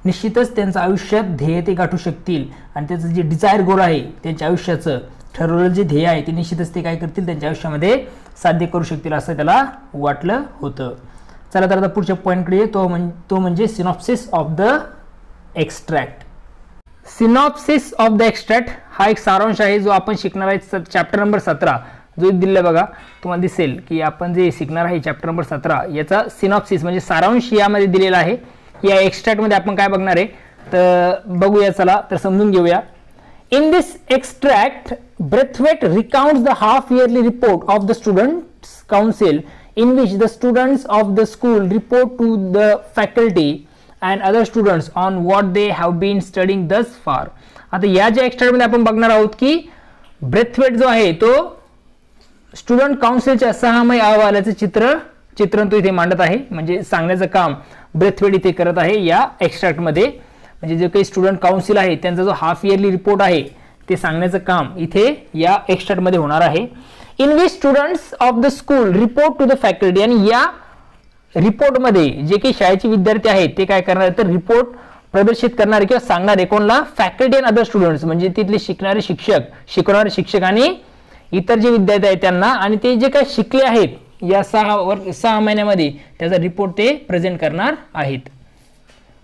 निश्चितच त्यांचं आयुष्यात ध्येय ते गाठू शकतील आणि त्याचं जे डिझायर गोल आहे त्यांच्या आयुष्याचं ठरवलेलं जे ध्येय आहे ते निश्चितच ते काय करतील त्यांच्या आयुष्यामध्ये साध्य करू शकतील असं त्याला वाटलं होतं. चला तर आता पुढच्या पॉईंटकडे तो म्हणजे synopsis of the extract. Synopsis of the extract हा एक सारांश आहे जो आपण शिकणार आहे चॅप्टर नंबर 17 जो दिलेला बघा तुम्हाला दिसेल की आपण जे शिकणार आहे चॅप्टर नंबर 17 याचा सिनॉप्सिस म्हणजे सारांश यामध्ये दिलेला आहे. या एक्स्ट्रॅक्टमध्ये आपण काय बघणार आहे तर बघूया, चला तर समजून घेऊया. In this extract Braithwaite recounts the half yearly report of the students council in which the students of the school report to the faculty and other students on what they have been studying thus far. आता या ज्या extract मध्ये आपण बघणार आहोत की Brathwaite जो आहे तो स्टुडंट काउन्सिलच्या 6 महिने अहवालाचं चित्रण तो इथे मांडत आहे. म्हणजे सांगण्याचं काम ब्रेथवेट इथे करत आहे या एक्स्ट्रॅक्ट मध्ये. म्हणजे जे काही स्टुडंट काउन्सिल आहे त्यांचा जो हाफ इयरली रिपोर्ट आहे ते सांगण्याचं काम इथे या एक्स्ट्रॅक्ट मध्ये होणार आहे. In which students of the school report to the faculty, आणि या रिपोर्टमध्ये जे काही शाळेचे विद्यार्थी आहेत ते काय करणार तर रिपोर्ट प्रदर्शित करणारे किंवा सांगणारे कोणला फॅकल्टी अँड अदर स्टुडंट्स म्हणजे तिथले शिकणारे शिकवणारे शिक्षक आणि इतर जे विद्यार्थी आहेत त्यांना, आणि ते जे काही शिकले आहेत या 6 महिन्यामध्ये त्याचा रिपोर्ट ते प्रेझेंट करणार आहेत.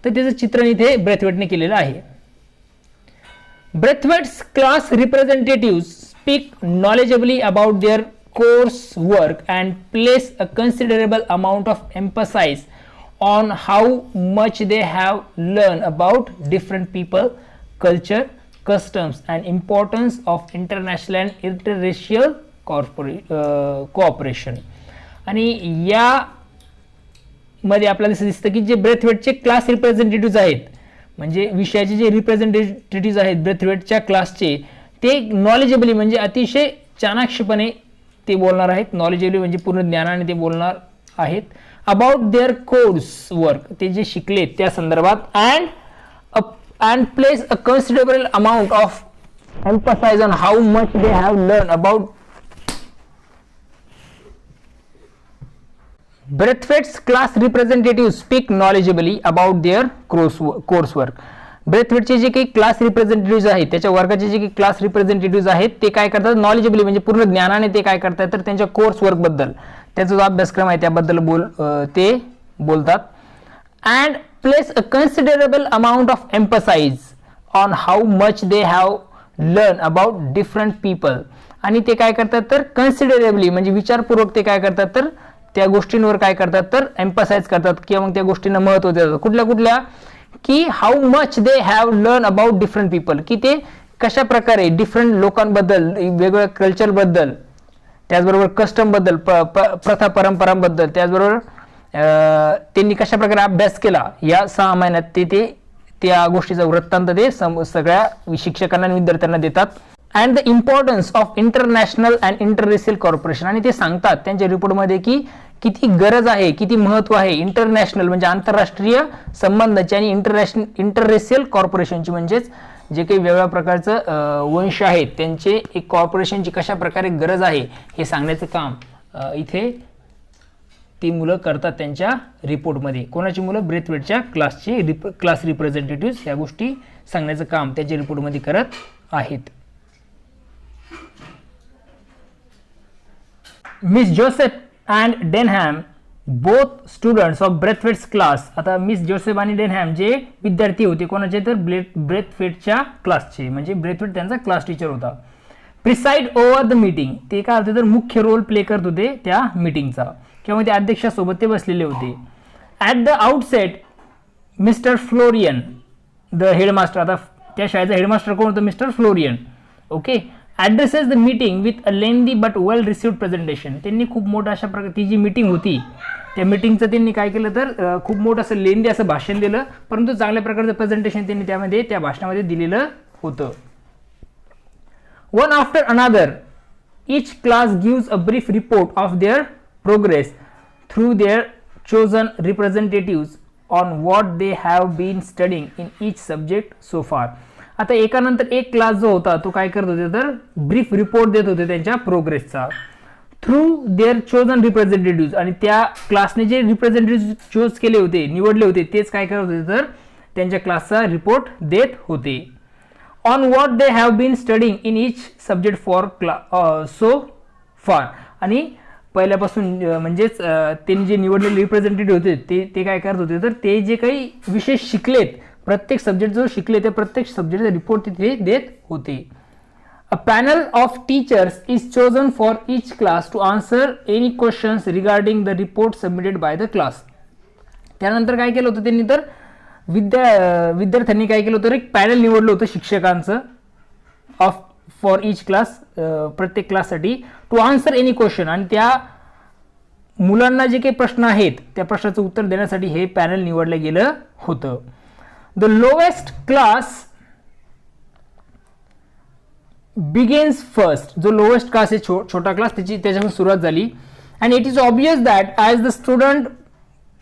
तर त्याचं चित्रण इथे ब्रेथवेटने केलेलं आहे. Braithwaite's class representative speak knowledgeably about their course work and place a considerable amount of emphasis on how much they have learned about different people, culture, customs and importance of international and interracial cooperation. आणि या मध्ये आपल्याला असं दिसतं की जे ब्रेथवेटचे class representative आहेत म्हणजे विषयाचे जे रिप्रेझेंटेटिव्ह आहेत ब्रेथवेटच्या क्लासचे ते नॉलेजेबली म्हणजे अतिशय चाणाक्षपणे ते बोलणार आहेत. नॉलेजेबली म्हणजे पूर्ण ज्ञानाने ते बोलणार आहेत. अबाउट देअर कोर्स वर्क ते जे शिकले त्या संदर्भात and place a considerable amount of emphasise on how much they have learn about. Braithwaite's class representative speak knowledgeably about their course work. ब्रेथवेटचे जे काही क्लास रिप्रेझेंटेटिव्ह आहेत त्याच्या वर्गाचे जे काही क्लास रिप्रेझेंटेटिव्ह आहेत ते काय करतात नॉलेजेबली म्हणजे पूर्ण ज्ञानाने ते काय करतात तर त्यांच्या कोर्स वर्क बद्दल त्यांचा जो अभ्यासक्रम आहे त्याबद्दल ते बोलतात. And place a considerable amount of emphasise on how much they have learn about different people. आणि ते काय करतात तर कन्सिडरेबली म्हणजे विचारपूर्वक ते काय करतात तर त्या गोष्टींवर काय करतात तर एम्फसाइज करतात किंवा मग त्या गोष्टींना महत्त्व देतात. कुठल्या की how much they have learn about different people की ते कशा प्रकारे डिफरंट लोकांबद्दल वेगवेगळ्या कल्चरबद्दल त्याचबरोबर कस्टमबद्दल प्रथा परंपरांबद्दल त्याचबरोबर त्यांनी कशा प्रकारे अभ्यास केला या 6 महिन्यात ते त्या गोष्टीचा वृत्तांत ते सगळ्या शिक्षकांना आणि विद्यार्थ्यांना देतात. And the importance of international and interracial corporation आणि ते सांगतात त्यांच्या रिपोर्टमध्ये की किती गरज आहे किती महत्त्व आहे इंटरनॅशनल म्हणजे आंतरराष्ट्रीय संबंधाची आणि इंटररेशियल कॉर्पोरेशनची म्हणजेच जे काही वेगवेगळ्या प्रकारचं वंश आहेत त्यांचे एक कॉर्पोरेशनची कशा प्रकारे गरज आहे हे सांगण्याचं काम इथे ती मुलं करतात त्यांच्या रिपोर्टमध्ये. कोणाची मुलं ब्रेथवेटच्या क्लास रिप्रेझेंटेटिव्ह या गोष्टी सांगण्याचं काम त्यांच्या रिपोर्टमध्ये करत आहेत. Miss Joseph and Denham both students of Braithwaite's class. आता मिस जोसेफ आणि डेनहॅम जे विद्यार्थी होते कोणाचे तर ब्रेथवेटच्या क्लासचे म्हणजे ब्रेथवेट त्यांचा क्लास टीचर होता. प्रिसाइड ओव्हर द मीटिंग ते काय होते तर मुख्य रोल प्ले करत होते त्या मीटिंगचा किंवा त्या अध्यक्षासोबत ते बसलेले होते. At the outset mister Florian the headmaster. आता त्या शाळेचा हेडमास्टर कोण होतं? Mister Florian. Okay. Addresses the meeting with a lengthy but well received presentation. त्यांनी खूप मोठं अशा प्रकारे ती जी मीटिंग होती त्या मीटिंगचं त्यांनी काय केलं तर खूप मोठं असं लेंदी असं भाषण दिलं, परंतु चांगल्या प्रकारचं प्रेझेंटेशन त्यांनी त्यामध्ये त्या भाषणामध्ये दिलेलं होतं. One after another each class gives a brief report of their progress through their chosen representatives on what they have been studying in each subject so far. आता एकानंतर एक क्लास जो होता तो काय करत होते तर ब्रीफ रिपोर्ट देत होते त्यांच्या प्रोग्रेसचा थ्रू देअर चोजन रिप्रेझेंटेटिव्ह, आणि त्या क्लासने जे रिप्रेझेंटेटिव्ह चूज केले होते, निवडले होते, तेच काय करत होते तर त्यांच्या क्लासचा रिपोर्ट देत होते. On what they have been studying in each subject for so far. आणि पहिल्यापासून म्हणजेच त्यांनी जे निवडलेले रिप्रेझेंटेटिव्ह होते ते काय करत होते तर ते जे काही विषय शिकलेत, प्रत्येक सब्जेक्ट जो शिकले ते प्रत्येक सब्जेक्टचा रिपोर्ट तिथे देत होते. A panel of teachers is chosen for each class to answer any questions regarding the report submitted by the class. त्यानंतर काय केलं होतं त्यांनी तर विद्यार्थ्यांनी काय केलं होतं, एक पॅनल निवडलं होतं शिक्षकांचं ऑफ फॉर इच क्लास, प्रत्येक क्लाससाठी, टू आन्सर एनी क्वेश्चन. आणि त्या मुलांना जे काही प्रश्न आहेत त्या प्रश्नाचं उत्तर देण्यासाठी हे पॅनल निवडलं गेलं होतं. The lowest class begins first. जो लोएस्ट क्लास आहे छोटा क्लास त्याच्यापासून सुरुवात झाली. And it is obvious that as the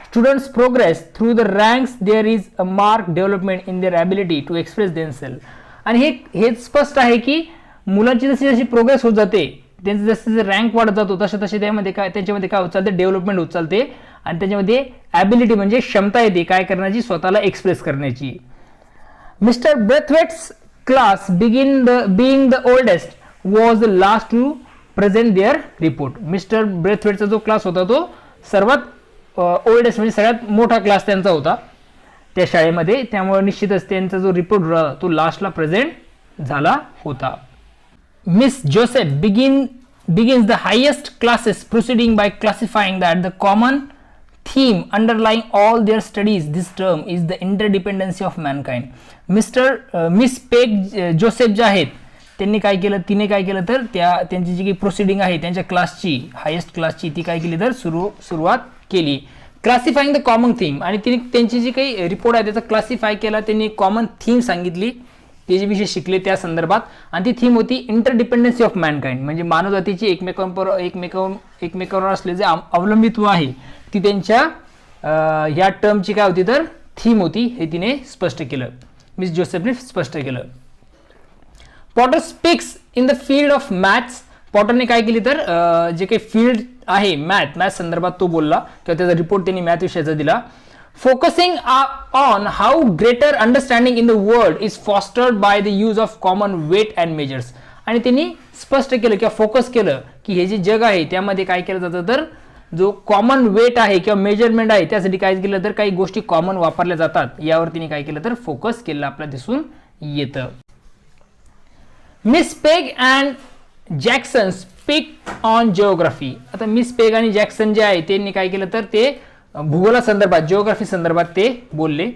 students progress through the ranks there is a marked development in their ability to express themselves. आणि हे स्पष्ट आहे की मुलांची जशी जशी प्रोग्रेस होत जाते, त्यांचं जसे रँक वाढत जातो तसे तसे त्यांच्यामध्ये काय होत चालते, डेव्हलपमेंट होत चालते, आणि त्याच्यामध्ये ॲबिलिटी म्हणजे क्षमता येते काय करण्याची, स्वतःला एक्सप्रेस करण्याची. Mr Braithwaite's class being the oldest was the last to present their report. Mr ब्रेथवेटचा जो क्लास होता तो सर्वात ओल्डेस्ट म्हणजे सगळ्यात मोठा क्लास त्यांचा होता त्या शाळेमध्ये, त्यामुळे निश्चितच त्यांचा जो रिपोर्ट होता तो लास्टला प्रेझेंट झाला होता. Miss Joseph begins the highest classes proceeding by classifying that the common theme underlying all their studies this term is the interdependency of mankind. Miss peg Joseph जे आहेत तिने काय केलं तर त्यांची जी काही प्रोसिडिंग आहे त्यांच्या क्लासची, हायेस्ट क्लासची, ती काय केली तर सुरुवात केली. Classifying the common theme. आणि तिने त्यांची जी काही रिपोर्ट आहे त्याचा क्लासिफाय केला, त्यांनी कॉमन थीम सांगितली, ते जे विषय शिकले त्या संदर्भात, आणि ती थीम होती इंटरडिपेंडन्सी ऑफ मॅनकाइंड. म्हणजे मानवजातीची एकमेकांवर असले जे अवलंबित्व आहे ती त्यांच्या या टर्मची काय होती तर थीम होती, हे तिने स्पष्ट केलं, मिस जोसेफने स्पष्ट केलं. Potter speaks in the field of maths. पॉटरने काय केली तर जे काही फील्ड आहे मॅथ संदर्भात तो बोलला किंवा त्याचा रिपोर्ट त्यांनी मॅथ विषयाचा दिला. Focusing on how greater understanding in the world is fostered by the use of common weight and measures. आणि त्यांनी स्पष्ट केलं किंवा फोकस केलं की हे जे जग आहे त्यामध्ये काय केलं जातं तर जो कॉमन वेट आहे किंवा मेजरमेंट आहे त्यासाठी काय केलं तर काही गोष्टी कॉमन वापरल्या जातात, यावर तिने काय केलं तर फोकस केलं आपल्याला दिसून येतं. Miss Peg and Jackson speak on geography. आता मिस पेग आणि जॅक्सन जे आहे त्यांनी काय केलं तर ते भूगोलासंदर्भात, जिओग्राफी संदर्भात ते बोलले.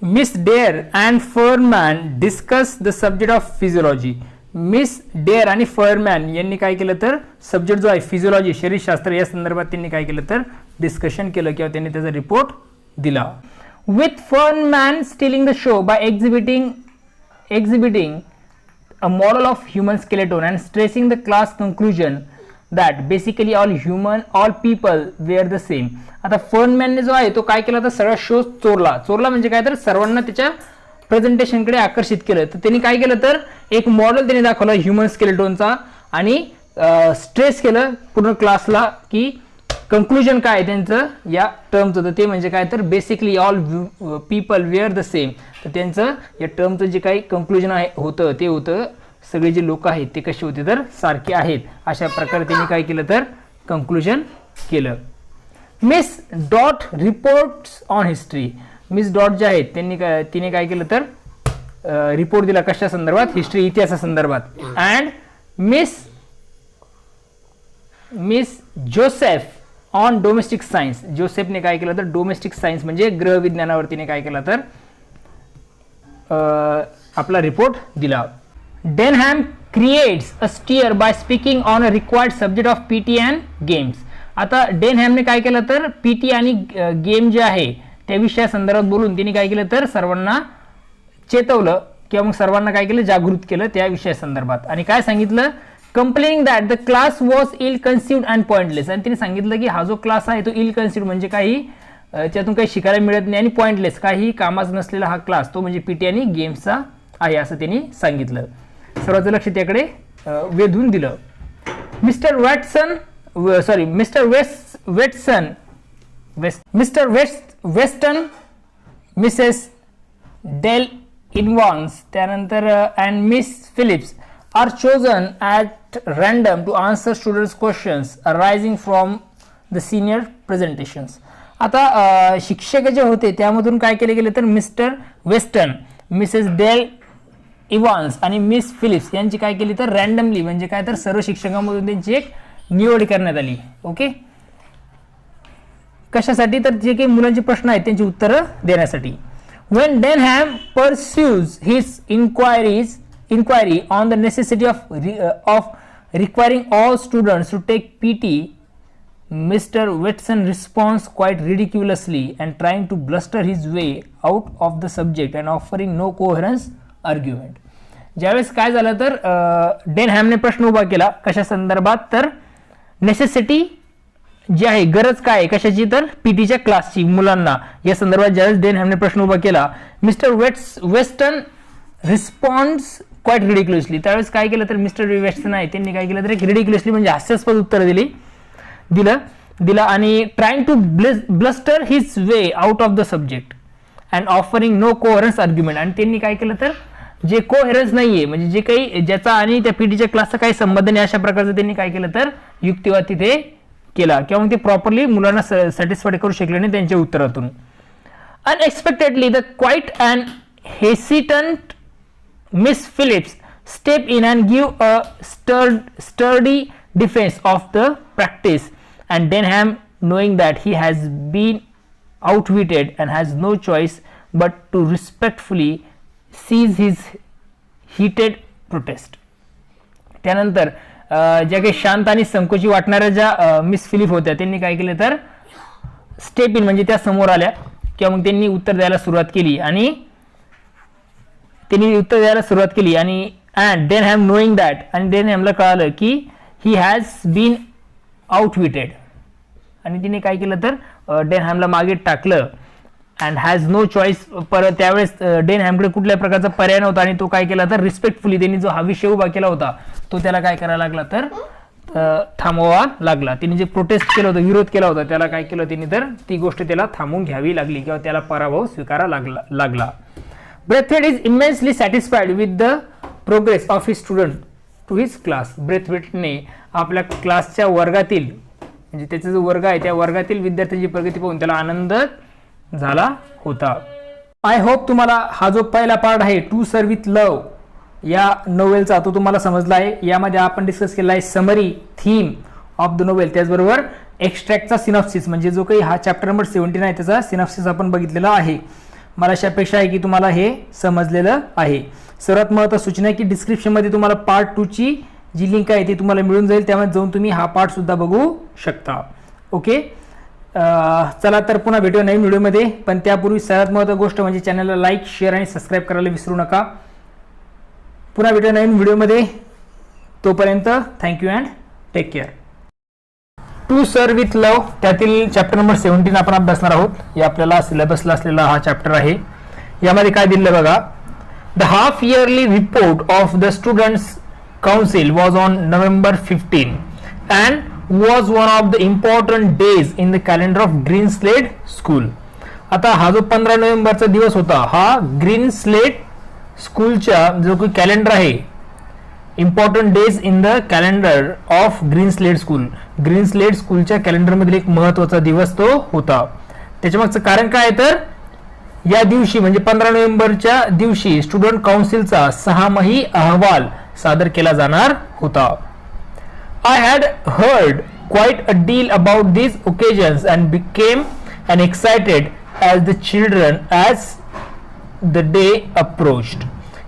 Miss Dare and Fernman discuss the subject of physiology. Miss Dare आणि फरमॅन यांनी काय केलं तर सब्जेक्ट जो आहे फिजिओलॉजी, शरीरशास्त्र, या संदर्भात त्यांनी काय केलं तर डिस्कशन केलं किंवा त्यांनी त्याचा रिपोर्ट दिला. With Fernman stealing the show by exhibiting a model of human skeleton and stressing the class conclusion that basically all people were the same. आता फर्नमॅनने जो आहे तो काय केला तर सगळा शो चोरला म्हणजे काय तर सर्वांना त्याच्या प्रेझेंटेशनकडे आकर्षित केलं. तर त्यांनी काय केलं तर एक मॉडेल त्यांनी दाखवला ह्युमन स्केलेटॉनचा आणि स्ट्रेस केलं पूर्ण क्लासला की कंक्लुजन काय त्यांचं या टर्मचं, तर ते म्हणजे काय तर basically all people were the same. तर त्यांचं या टर्मचं जे काही कंक्लुजन होतं ते होतं सगळे जे लोक आहेत ते कसे होते तर सारखे आहेत, अशा प्रकारे त्यांनी काय केलं तर कंक्लुजन केलं. Miss dot reports on history. Miss dot J आहेत तिने काय केलं तर रिपोर्ट दिला कशा संदर्भात, हिस्ट्री, इतिहासासंदर्भात. And Miss Joseph on domestic science. जोसेफने काय केलं तर डोमेस्टिक सायन्स म्हणजे ग्रहविज्ञानावर तिने काय केलं तर आपला रिपोर्ट दिला. Denham creates a stir by speaking on a required subject of PT and games. आता डेनहॅमने काय केलं तर पीटी आणि गेम जे आहे त्या विषयासंदर्भात बोलून तिने काय केलं तर सर्वांना चेतवलं किंवा मग सर्वांना काय केलं जागृत केलं त्या विषयासंदर्भात. आणि काय सांगितलं, complaining that the class was ill conceived and pointless. आणि तिने सांगितलं की हा जो क्लास आहे तो इल कन्सिव्ड म्हणजे काही त्यातून काही शिकायला मिळत नाही आणि पॉइंटलेस काही कामाच नसलेला हा क्लास तो म्हणजे पीटी आणि गेम्सचा आहे असं त्यांनी सांगितलं. सर्वांचं लक्ष त्याकडे वेधून दिलं. Mister Weston, Mrs Dale Evans, त्यानंतर and miss Phillips are chosen at random to answer students questions arising from the senior presentations. आता शिक्षक जे होते त्यामधून काय केले गेले तर mister Weston, Mrs Dale Evans आणि मिस फिलिप्स यांची काय केली तर रँडमली म्हणजे काय तर सर्व शिक्षकांमधून त्यांची एक निवड करण्यात आली. ओके, कशासाठी तर जे काही मुलांचे प्रश्न आहेत त्यांची उत्तरं देण्यासाठी. When Denham pursues his inquiry on the necessity of requiring all students to take PT, Mr. Watson responds quite ridiculously and trying to bluster his way out of the subject and offering no coherent argument. ज्यावेळेस काय झालं तर डेनहॅमने प्रश्न उभा केला कशा संदर्भात तर नेसेसिटी जी आहे गरज काय आहे कशाची तर पीटीच्या क्लासची मुलांना या संदर्भात ज्यावेळेस डेनहॅमने प्रश्न उभा केला मिस्टर वेस्टन रिस्पॉन्ड्स क्वाईट रिडिक्युलसली. त्यावेळेस काय केलं तर मिस्टर वेस्टन आहे त्यांनी काय केलं तर एक रिडिक्युलसली म्हणजे हास्यास्पद उत्तर दिलं आणि trying to bluster his way out of the subject and offering no coherence argument. आणि त्यांनी काय केलं तर जे कोहेरन्स नाहीये म्हणजे जे काही ज्याचा आणि त्या पीटीच्या क्लासचा काही संबंध नाही अशा प्रकारचं त्यांनी काय केलं तर युक्तिवाद तिथे केला किंवा मग ते प्रॉपरली मुलांना सॅटिस्फाईड करू शकले नाही त्यांच्या उत्तरातून. Unexpectedly the quiet and hesitant Miss Phillips step in and give a sturdy defence of the practice and Denham knowing that he has been outwitted and has no choice but to respectfully cease his heated protest. त्यानंतर ज्या काही शांत आणि संकोची वाटणाऱ्या ज्या miss Philip होत्या त्यांनी काय केलं तर स्टेप इन म्हणजे त्या समोर आल्या किंवा मग त्यांनी उत्तर द्यायला सुरुवात केली आणि डेनहॅम नोईंग दॅट आणि डेनहॅमला कळालं की ही हॅज बीन आउटविटेड आणि तिने काय केलं तर डेनहॅमला मागे टाकलं अँड हॅज नो चॉईस. परत त्यावेळेस डेनहॅमकडे कुठल्या प्रकारचा पर्याय नव्हता आणि तो काय केला तर रिस्पेक्टफुली त्यांनी जो हा विषय उभा केला होता तो त्याला काय करायला लागला तर थांबवा लागला. तिने जे प्रोटेस्ट केलं होतं विरोध केला होता त्याला काय केलं तिने तर ती गोष्ट त्याला थांबवून घ्यावी लागली किंवा त्याला पराभव स्वीकारा लागला. Braithwaite is immensely satisfied with the progress of his student to his class. ब्रेथवेटने आपल्या क्लासच्या वर्गातील म्हणजे त्याचा जो वर्ग आहे त्या वर्गातील विद्यार्थ्यांची प्रगती पाहून त्याला आनंद झाला होता. आय होप तुम्हाला हा जो पहिला पार्ट आहे टू सर्व विथ लव या नोवेलचा तो तुम्हाला समजला आहे. यामध्ये आपण डिस्कस केला आहे summary theme of the novel त्याचबरोबर एक्स्ट्रॅक्टचा सिनॉप्सिस म्हणजे जो काही हा चॅप्टर नंबर 17 आहे त्याचा सिनॉप्सिस आपण बघितलेला आहे. मला अशी अपेक्षा आहे की तुम्हाला हे समजलेलं आहे. सर्वात महत्त्वाची सूचना आहे की डिस्क्रिप्शनमध्ये तुम्हाला पार्ट 2 ची जी लिंक आहे ती तुम्हाला मिळून जाईल त्यामध्ये जाऊन तुम्ही हा पार्ट सुद्धा बघू शकता. ओके, चला तर पुन्हा भेटूया नवीन व्हिडिओमध्ये. पण त्यापूर्वी सर्वात महत्त्वाची गोष्ट म्हणजे चॅनलला लाईक शेअर आणि सबस्क्राईब करायला विसरू नका. पुन्हा भेटूया नवीन व्हिडिओमध्ये. तोपर्यंत thank you and take care. To sir with love त्यातील चॅप्टर नंबर 17 आपण अभ्यासणार आहोत. या आपल्याला सिलेबसला असलेला हा चॅप्टर आहे. यामध्ये काय दिलं बघा. The half yearly report of the students council was on November 15 and was one of the important days in the calendar of Green Slate School. आता हा जो 15 नोव्हेंबरचा दिवस होता हा ग्रीन स्लेट स्कूलच्या जो काही कॅलेंडर आहे important days in the calendar of green slate school green slate स्कूलच्या कॅलेंडर मधील एक महत्वाचा दिवस तो होता. त्याच्यामागचं कारण काय तर या दिवशी म्हणजे 15 नोव्हेंबरच्या दिवशी स्टुडंट काउन्सिलचा 6माही अहवाल सादर केला जाणार होता. I had heard quite a deal about these occasions and became excited as the children as the day approached.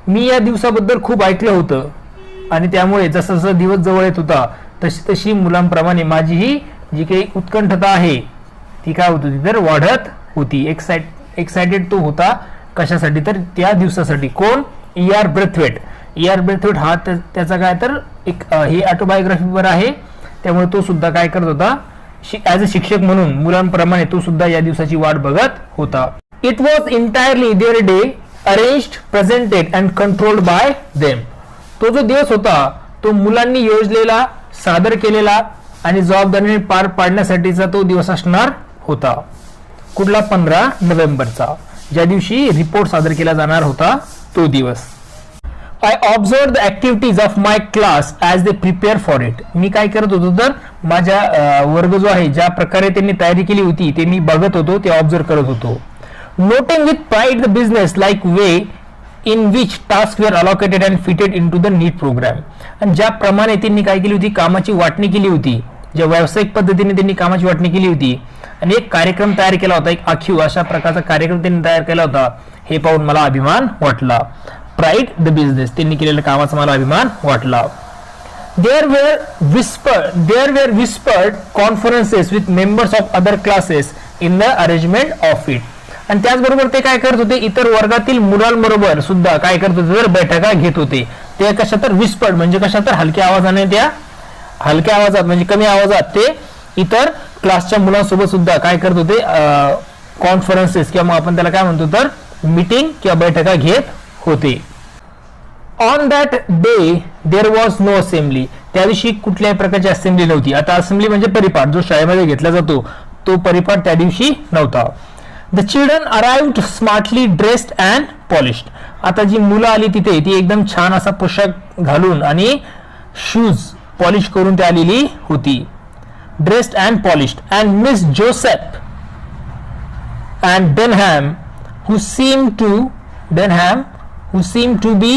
मी या दिवसाबद्दल खूप ऐकलं होतं आणि त्यामुळे जसं जसं दिवस जवळ येत होता तशी तशी मुलांप्रमाणे माझी ही जी काही उत्कंठता आहे ती काय होत होती तर वाढत होती. एक्साइटेड तो होता कशासाठी तर त्या दिवसासाठी. कोण? E.R. ब्रेथवेट. E.R. ब्रेथवेट हा त्याचा काय तर एक हे ऑटोबायोग्राफीवर आहे, त्यामुळे तो सुद्धा काय करत होता ॲज अ शिक्षक म्हणून मुलांप्रमाणे तो सुद्धा या दिवसाची वाट बघत होता. It was entirely their day arranged, presented and controlled by them. तो जो दिवस होता तो मुलांनी योजलेला, सादर केलेला आणि जबाबदारीने पार पाडण्यासाठीचा तो दिवस असणार होता. कुठला? 15 नोव्हेंबरचा, ज्या दिवशी रिपोर्ट सादर केला जाणार होता तो दिवस. I observe the activities of my class as they prepare for it. मी काय करत होतो तर माझ्या वर्ग जो आहे ज्या प्रकारे त्यांनी तयारी केली होती ते मी बघत होतो, ते ऑब्झर्व करत होतो. Noting with pride the businesslike way in which task were allocated and fitted into the neat programme. आणि ज्याप्रमाणे त्यांनी काय केली होती, कामाची वाटणी केली होती, ज्या व्यावसायिक पद्धतीने त्यांनी कामाची वाटणी केली होती आणि एक कार्यक्रम तयार केला होता, एक आखीव अशा प्रकारचा कार्यक्रम त्यांनी तयार केला होता, हे पाहून मला अभिमान वाटला. प्राईड द बिझनेस, त्यांनी केलेल्या कामाचा मला अभिमान वाटला. There were whispered conferences with members of other classes in the arrangement of it. आणि त्याचबरोबर ते काय करत होते, इतर वर्गातील मुलांबरोबर सुद्धा काय करत होते तर बैठका घेत होते. ते कशा तर विस्पर्ड म्हणजे कशा तर हलक्या आवाजाने, त्या हलक्या आवाजात म्हणजे कमी आवाजात ते इतर क्लासच्या मुलांसोबत सुद्धा काय करत होते, कॉन्फरन्सेस किंवा आपण त्याला काय म्हणतो तर मीटिंग किंवा बैठका घेत होते. On that day there was no assembly. त्या दिवशी कुठल्याही प्रकारची असेंब्ली नव्हती. आता असेंब्ली म्हणजे परिपाठ, जो शाळेमध्ये घेतला जातो तो परिपाठ त्या दिवशी नव्हता. The children arrived smartly dressed and polished. आता जी मुलं आली तिथे ती एकदम छान असा पोशाख घालून आणि शूज पॉलिश करून ती आलेली होती. Dressed and polished. And Miss Joseph and Denham who seemed to be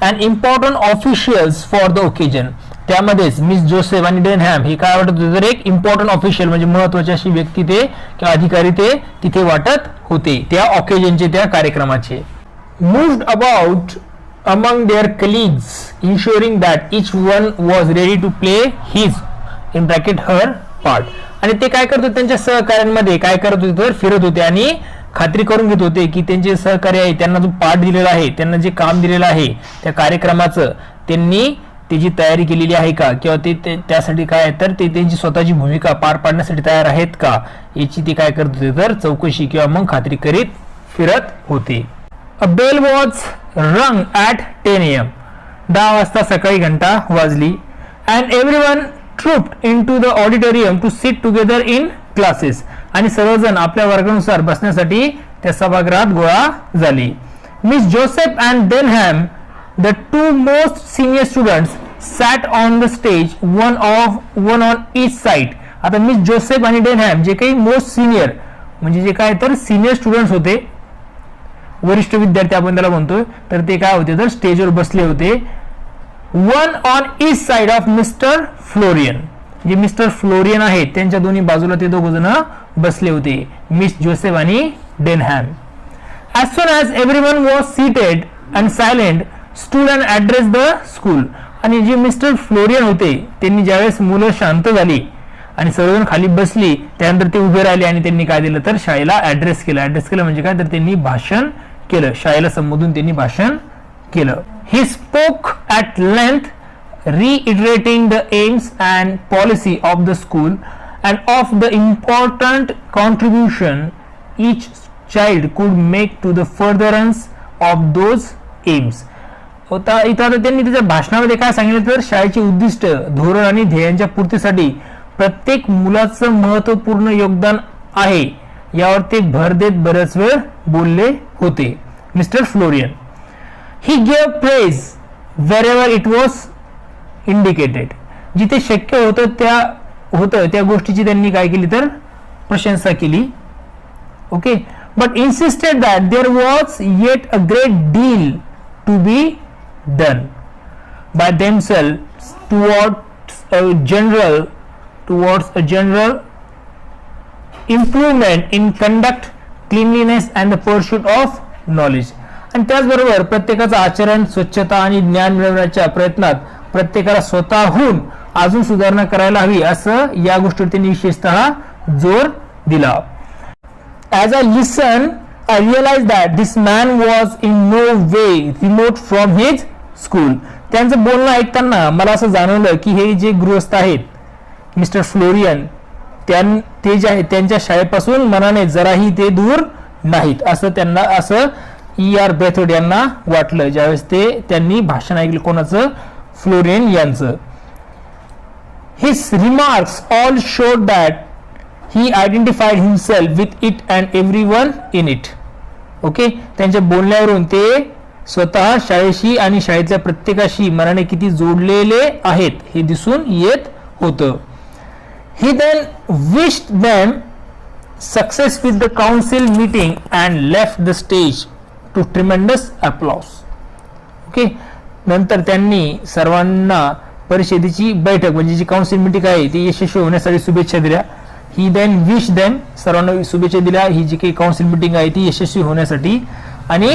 an important officials for the occasion. त्यामध्येच मिस जोसेफ आणि डेनहॅम हे काय वाटत होते तर एक इम्पॉर्टंट ऑफिशियल म्हणजे महत्वाची अशी व्यक्ती ते किंवा अधिकारी ते तिथे वाटत होते त्या ऑकेजनचे, त्या कार्यक्रमाचे. Moved about among their colleagues, ensuring that each one was ready to play his in bracket her part. आणि ते काय करत होते, त्यांच्या सहकार्यांमध्ये काय करत होते तर फिरत होते आणि खात्री करून घेत होते की त्यांचे सहकारी आहे त्यांना जो पाठ दिलेला आहे, त्यांना जे काम दिलेलं आहे त्या कार्यक्रमाचं त्यांनी त्याची तयारी केलेली आहे का, किंवा ते त्यासाठी काय तर ते त्यांची स्वतःची भूमिका पार पाडण्यासाठी तयार आहेत का याची ते काय करत होते तर चौकशी किंवा मग खात्री करीत फिरत होते. A bell was rung at 10 AM. 10 वाजता सकाळी घंटा वाजली. And everyone trooped into the auditorium to sit together in classes. आणि सर्वजण आपल्या वर्गानुसार बसण्यासाठी त्या सभागृहात गोळा झाली. Miss Joseph and Denham, the two most senior students, sat on the stage, one on each side. आता मिस जोसेफ आणि डेनहॅम जे काही मोस्ट सिनियर म्हणजे जे काय तर सिनियर स्टुडंट्स होते, वरिष्ठ विद्यार्थी आपण त्याला म्हणतोय, तर ते काय होते तर स्टेजवर बसले होते. One on each side of mister Florian. जे मिस्टर फ्लोरियन आहेत त्यांच्या दोन्ही बाजूला ते दोघ जण बसले होते, मिस जोसेफ आणि डेनहॅम. As soon as everyone was seated and silent, stood and addressed the school. आणि जे मिस्टर फ्लोरियन होते त्यांनी ज्यावेळेस मुलं शांत झाली आणि सर्वजण खाली बसली त्यानंतर ते उभे राहिले आणि त्यांनी काय दिलं तर शाळेला ऍड्रेस केलं. ऍड्रेस केलं म्हणजे काय तर त्यांनी भाषण केलं, शाळेला संबोधून त्यांनी भाषण केलं. He spoke at length, reiterating the aims and policy of the school and of the important contribution each child could make to the furtherance of those aims. इथं त्यांनी त्याच्या भाषणामध्ये काय सांगितलं तर शाळेची उद्दिष्ट, धोरण आणि ध्येयांच्या पूर्तीसाठी प्रत्येक मुलाचं महत्वपूर्ण योगदान आहे यावर ते भर देत बरेच वेळ बोलले होते. Mister Florian. He gave praise wherever it was indicated. जिथे शक्य होतं त्या गोष्टीची त्यांनी काय केली तर प्रशंसा केली. Okay. But insisted that there was yet a great deal to be done by themselves towards a general improvement in conduct, cleanliness and the pursuit of knowledge. आणि त्याचबरोबर प्रत्येकाचं आचरण, स्वच्छता आणि ज्ञान मिळवण्याच्या प्रयत्नात प्रत्येकाला स्वतःहून अजून सुधारणा करायला हवी असं या गोष्टीवर त्यांनी विशेषतः जोर दिला. As I listened, I realized that this man was in no way remote from his school. त्यांचं बोलणं ऐकताना मला असं जाणवलं की हे जे गृहस्थ आहेत मिस्टर फ्लोरियन, ते जे आहेत त्यांच्या शाळेपासून मनाने जराही ते दूर नाहीत असं E.R. बेथोड यांना वाटलं ज्यावेळेस त्यांनी भाषण ऐकलं कोणाचं, फ्लोरियन यांचं. His remarks all showed that he identified himself with it and everyone in it. Okay, त्यांच्या बोलण्यावरून ते स्वतः शाळेशी आणि शाळेतल्या प्रत्येकाशी मनाने किती जोडलेले आहेत हे दिसून येत होतं. He then wished them success with the council meeting and left the stage to tremendous applause. Okay, नंतर त्यांनी सर्वांना परिषदेची बैठक म्हणजे जी काउन्सिल मीटिंग आहे ती यशस्वी होण्यासाठी शुभेच्छा दिल्या. ही देन विश देम, सर्वांना शुभेच्छा दिल्या ही जी काही काउन्सिल मीटिंग आहे ती यशस्वी होण्यासाठी, आणि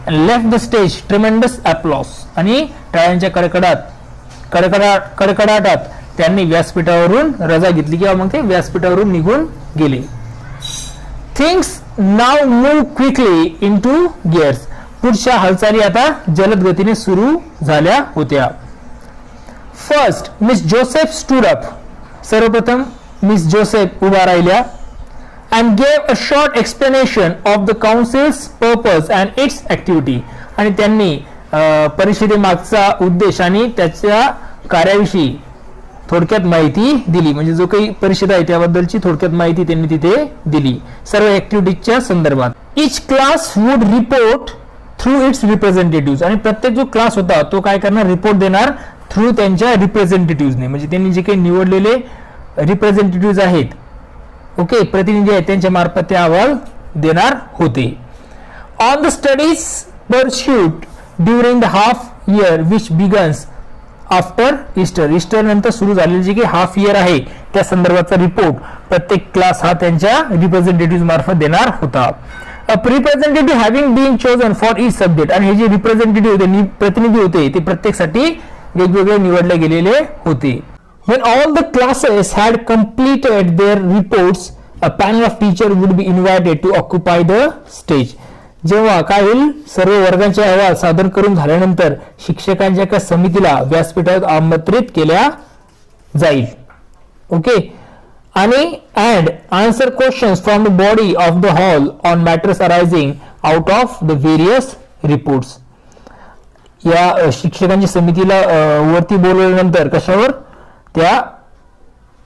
लेफ्ट द स्टेज ट्रेमेंडस अप्लॉस, आणि टाळ्यांच्या कडकडाटात त्यांनी व्यासपीठावरून रजा घेतली किंवा मग ते व्यासपीठावरून निघून गेले. थिंग्स नाव मूव क्विकली इनटू गिअर्स. पुढच्या हालचाली आता जलद गतीने सुरू झाल्या होत्या. First miss Joseph stood up. सर्वप्रथम मिस जोसेफ उभा राहिल्या. and gave a short explanation of the council's purpose and its activity. आणि त्यांनी परिषदेमागचा उद्देश आणि त्याच्या कार्याविषयी थोडक्यात माहिती दिली. म्हणजे जो काही परिषद आहे त्याबद्दलची थोडक्यात माहिती त्यांनी तिथे दिली सर्व ऍक्टिव्हिटीजच्या संदर्भात. Each class would report through its representative. आणि प्रत्येक जो क्लास होता तो काय करणार, रिपोर्ट देणार थ्रू त्यांच्या रिप्रेझेंटेटिव्हने. म्हणजे त्यांनी जे काही निवडलेले रिप्रेझेंटेटिव्ह आहेत, ओके, प्रतिनिधी आहेत, त्यांच्या मार्फत ते अहवाल देणार होते. On the studies pursuit during the half year which begins after Easter. Easter नंतर सुरू झालेले जे काही हाफ इयर आहे त्या संदर्भाचा रिपोर्ट प्रत्येक क्लास हा त्यांच्या रिप्रेझेंटेटिव्ह मार्फत देणार होता. A representative having been chosen for each subject. आणि हे जे रिप्रेझेंटेटिव्ह होते, प्रतिनिधी होते, ते प्रत्येकसाठी वेगवेगळे निवडले गेलेले होते. When all the classes had completed their reports, a panel of teachers would be invited to occupy the stage. जेव्हा काय होईल, सर्व वर्गांचे अहवाल सादर करून झाल्यानंतर शिक्षकांच्या एका समितीला व्यासपीठावर आमंत्रित केल्या जाईल. ओके, आणि and answer questions from the body of the hall on matters arising out of the various reports. या शिक्षकांची समितीला वरती बोलवल्यानंतर कशावर, त्या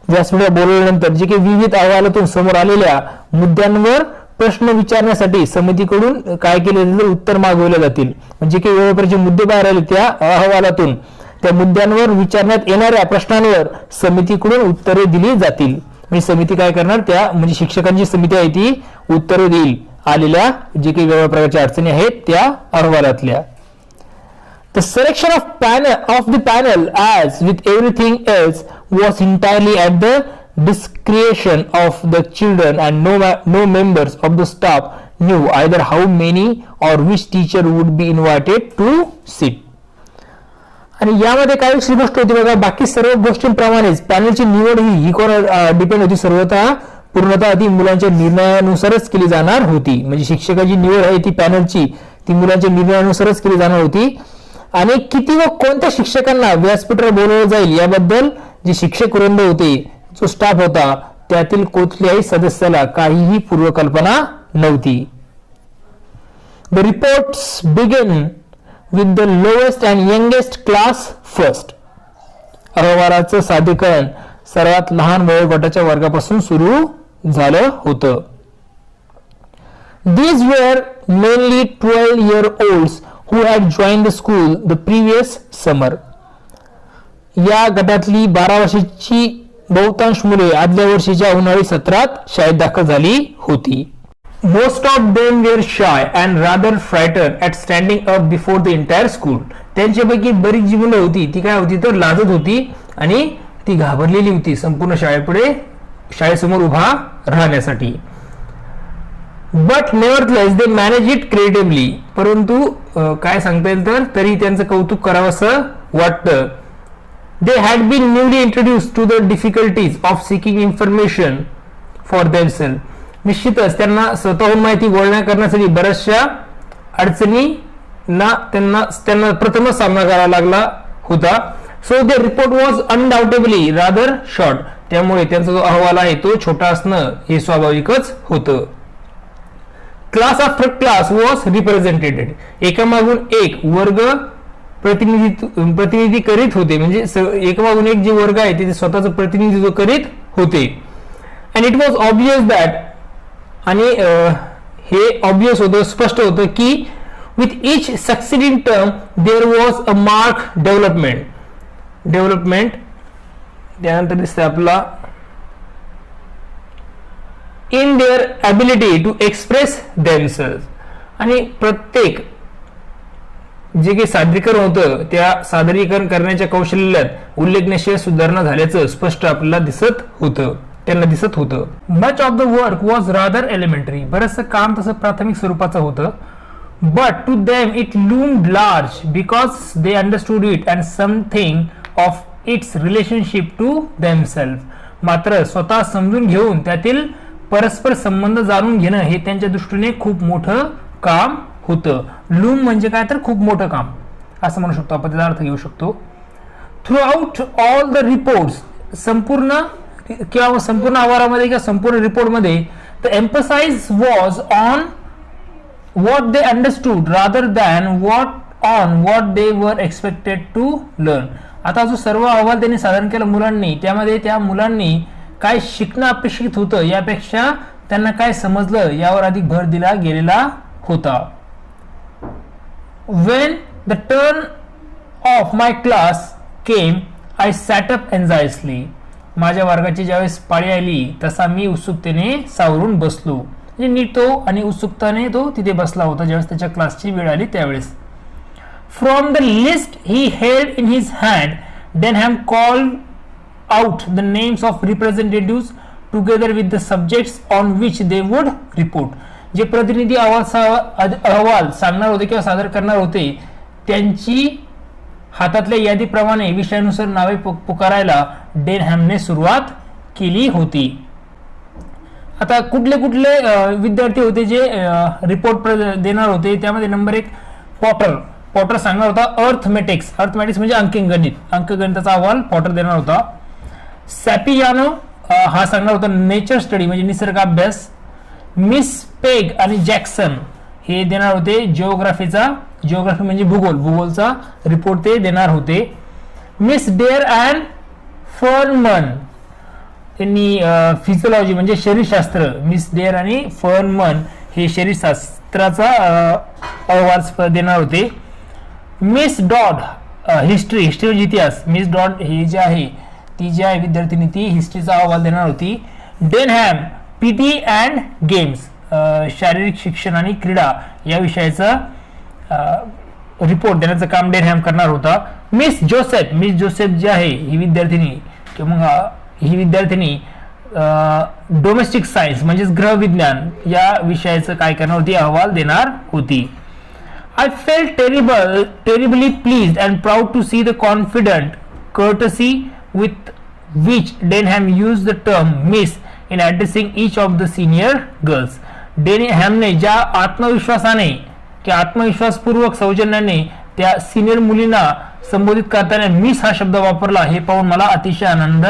व्यासपीठावर बोलवल्यानंतर जे काही विविध अहवालातून समोर आलेल्या मुद्द्यांवर प्रश्न विचारण्यासाठी समितीकडून काय केले जाईल, उत्तर मागवले जातील. म्हणजे काही वेळेपर्यंत जे मुद्दे बाहेर आले त्या अहवालातून त्या मुद्द्यांवर विचारण्यात येणाऱ्या प्रश्नांवर समितीकडून उत्तरे दिली जातील. म्हणजे समिती काय करणार, त्या म्हणजे शिक्षकांची समिती आहे ती उत्तरे देईल आलेल्या जे काही वेगवेगळ्या प्रकारच्या अडचणी आहेत त्या अहवालातल्या. The selection of the panel, as with everything else, was entirely at the discretion of the children, and no members of the staff knew either how many or which teacher would be invited to sit. आणि यामध्ये काय दुसरी गोष्ट होती बघा, बाकी सर्व गोष्टींप्रमाणेच पॅनलची निवड ही कोण डिपेंड होती, सर्वतः पूर्णतः ती मुलांच्या निर्णयानुसारच केली जाणार होती. म्हणजे शिक्षकाची निवड आहे ती पॅनलची ती मुलांच्या निर्णयानुसारच केली जाणार होती. आणि किती व कोणत्या शिक्षकांना व्यासपीठावर बोलवलं जाईल याबद्दल जे शिक्षक वृंद होते, जो स्टाफ होता, त्यातील कुठल्याही सदस्याला काहीही पूर्वकल्पना नव्हती. The reports begin with the lowest and youngest class first. अहवालाचं सादरीकरण सर्वात लहान वयोगटाच्या वर्गापासून सुरू झालं होतं. These were mainly 12-year-olds who had joined the school the previous summer. या गटातली 12 वर्षाची बहुतांश मुले आदल्या वर्षीच्या उन्हाळी सत्रात शाळेत दाखल झाली होती. Most of them were shy and rather frightened at standing up before the entire school. त्यांच्यापैकी बरीच जी मुलं होती ती काय होती तर लाजत होती आणि ती घाबरलेली होती संपूर्ण शाळेपुढे शाळेसमोर उभा राहण्यासाठी. But nevertheless they manage it creatively. परंतु काय सांगता येईल तर तरी त्यांचं कौतुक करावं असं वाटतं. They had been newly introduce to the difficulties of seeking information for themself. निश्चितच त्यांना स्वतःहून माहिती गोळा करण्यासाठी बऱ्याचशा अडचणींना त्यांना प्रथमच सामना करावा लागला होता. So the report was undoubtedly rather short. त्यामुळे त्यांचा जो अहवाल आहे तो छोटा असणं हे स्वाभाविकच होतं. Class after class was represented. एकामागून एक वर्ग प्रतिनिधी करीत होते. म्हणजे एकामागून एक जे वर्ग आहे ते स्वतःचं प्रतिनिधित्व करीत होते. And it was obvious that, आणि हे ऑब्वियस होतं, स्पष्ट होतं की with each succeeding term there was a mark development. त्यानंतर दिसतं आपला in their ability to express themself. आणि प्रत्येक जे काही सादरीकरण होतं त्या सादरीकरण करण्याच्या कौशल्यात उल्लेखनीय सुधारणा झाल्याचं स्पष्ट आपल्याला त्यांना दिसत होतं. Much of the work was rather elementary. बरंचसं काम तसं प्राथमिक स्वरूपाचं होतं. But to them it loomed large because they understood it and something of its relationship to themself. मात्र स्वतः समजून घेऊन त्यातील परस्पर संबंध जाणून घेणं हे त्यांच्या दृष्टीने खूप मोठं काम होतं. लूम म्हणजे काय तर खूप मोठं काम असं म्हणू शकतो आपण, त्याचा अर्थ घेऊ शकतो. Throughout all the reports, संपूर्ण आवारामध्ये किंवा संपूर्ण रिपोर्टमध्ये the emphasize was on what they understood rather than what they were expected to learn. आता जो सर्व अहवाल त्यांनी सादर केला मुलांनी, त्यामध्ये त्या मुलांनी काय शिकणं अपेक्षित होतं यापेक्षा त्यांना काय समजलं यावर अधिक भर दिला गेलेला होता. When the turn of my class came, I sat up anxiously. माझ्या वर्गाची ज्यावेळेस पाळी आली तसा मी उत्सुकतेने सावरून बसलो. म्हणजे नीट तो आणि उत्सुकताने तो तिथे बसला होता ज्यावेळेस त्याच्या क्लासची वेळ आली त्यावेळेस. From the list he held in his hand, Denham called out the names of representatives together with the subjects on which they would report. जे प्रतिनिधी अहवाल सांगणार होते किंवा सादर करणार होते त्यांची हातातल्या यादीप्रमाणे विषयानुसार नावे पुकारायला डेनहॅमने सुरुवात केली होती. आता कुठले विद्यार्थी होते जे रिपोर्ट देणार होते त्यामध्ये नंबर 1 पॉटर सांगणार होता. अर्थमॅटिक्स म्हणजे अंकगणिताचा अहवाल पॉटर देणार होता. सॅपियानो हा सांगणार होता नेचर स्टडी म्हणजे निसर्ग अभ्यास. मिस पेग आणि जॅक्सन हे देणार होते जिओग्राफी म्हणजे भूगोलचा रिपोर्ट ते देणार होते. मिस डेअर अँड फर्नमन यांनी फिजिओलॉजी म्हणजे शरीरशास्त्र, मिस डेअर आणि फर्नमन हे शरीरशास्त्राचा अहवाल देणार होते. मिस डॉड हिस्ट्री म्हणजे इतिहास, मिस डॉड हे जे आहे ती जी आहे विद्यार्थिनी ती हिस्ट्रीचा अहवाल देणार होती. डेनहॅम पीटी अँड गेम्स शारीरिक शिक्षण आणि क्रीडा या विषयाचा रिपोर्ट देण्याचं काम डेनहॅम करणार होता. मिस जोसेफ जी आहे ही विद्यार्थिनी डोमेस्टिक सायन्स म्हणजेच ग्रहविज्ञान या विषयाचं काय करणार होती अहवाल देणार होती. I felt terribly pleased and proud to see the confident courtesy with which Denham used the term miss in addressing each of the senior girls. डेनहॅमने ज्या आत्मविश्वासपूर्वक सौजन्याने त्या सिनियर मुलींना संबोधित करताना मिस हा शब्द वापरला हे पाहून मला अतिशय आनंद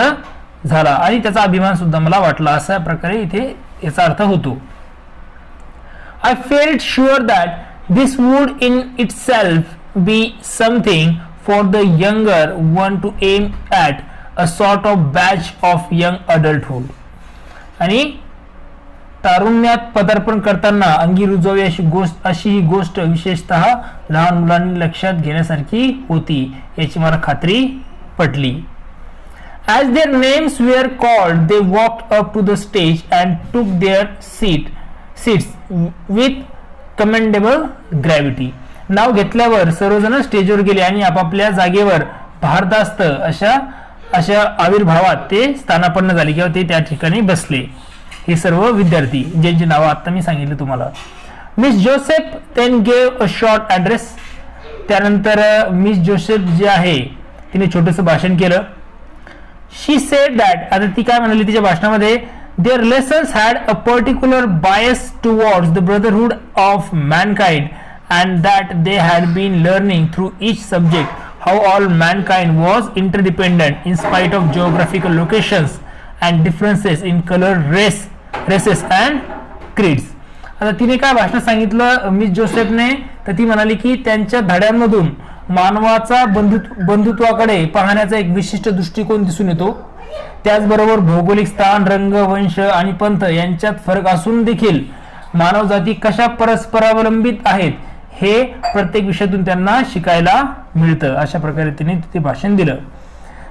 झाला आणि त्याचा अभिमान सुद्धा मला वाटला. अशा प्रकारे इथे याचा अर्थ होतो. I felt sure that this would in itself be something for the younger one to aim at, a sort of badge of young adulthood. आणि तारुण्यात पदार्पण करताना अंगी रुजवी अशी ही गोष्ट विशेषतः लहान मुलांनी लक्षात घेण्यासारखी होती याची मला खात्री पटली. As their names were called, they walked up to the stage and took their seats with commendable gravity. नाव घेतल्यावर सर्वजण स्टेजवर गेले आणि आपापल्या जागेवर भारदास्त अशा आविर्भावात ते स्थानापन्न झाले किंवा ते त्या ठिकाणी बसले. हे सर्व विद्यार्थी ज्यांची नावं आता मी सांगितले तुम्हाला. Miss Joseph then gave a short address. त्यानंतर मिस जोसेफ जे आहे तिने छोटंसं भाषण केलं. शी सेड दॅट, आता ती काय म्हणाली तिच्या भाषणामध्ये, their lessons had a particular bias towards the brotherhood of mankind and that they had been learning through each subject how all mankind was interdependent in spite of geographical locations and differences in colour, races and creeds. आता तिने काय भाषणात सांगितलं miss जोसेफने, तर ती म्हणाली की त्यांच्या धड्यांमधून मानवाचा बंधुत्वाकडे पाहण्याचा एक विशिष्ट दृष्टिकोन दिसून येतो. त्याचबरोबर भौगोलिक स्थान, रंग, वंश आणि पंथ यांच्यात फरक असून देखील मानवजाती कशा परस्परावलंबित आहेत हे प्रत्येक विषयातून त्यांना शिकायला मिळतं. अशा प्रकारे तिने तिथे भाषण दिलं.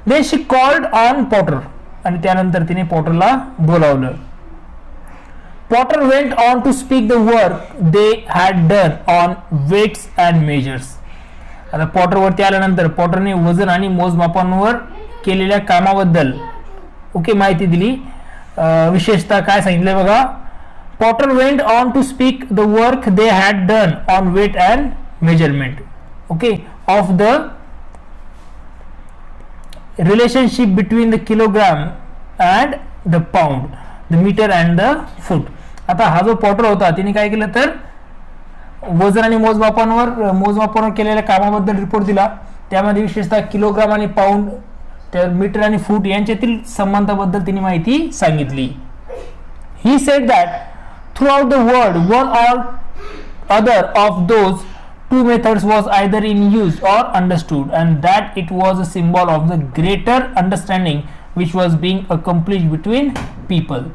Then she called on Potter, आणि त्यानंतर तिने पॉटरला बोलावलं. Potter went on to speak the work they had done on weights and measures. आता पॉटरवरती आल्यानंतर पॉटरने वजन आणि मोजमापांवर केलेल्या कामाबद्दल माहिती दिली. विशेषतः काय सांगितलंय बघा, Potter went on to speak the work they had done on weight and measurement of the relationship between the kilogram and the pound, the metre and the foot. आता हा जो पॉटर होता तिने काय केलं तर वजन आणि मोजमापांवर केलेल्या कामाबद्दल रिपोर्ट दिला. त्यामध्ये विशेषतः किलोग्राम आणि पाऊंड, त्या मीटर आणि फूट यांच्यातील संबंधाबद्दल तिने माहिती सांगितली. He said that throughout the world one or other of those two methods was either in use or understood, and that it was a symbol of the greater understanding which was being accomplished between people.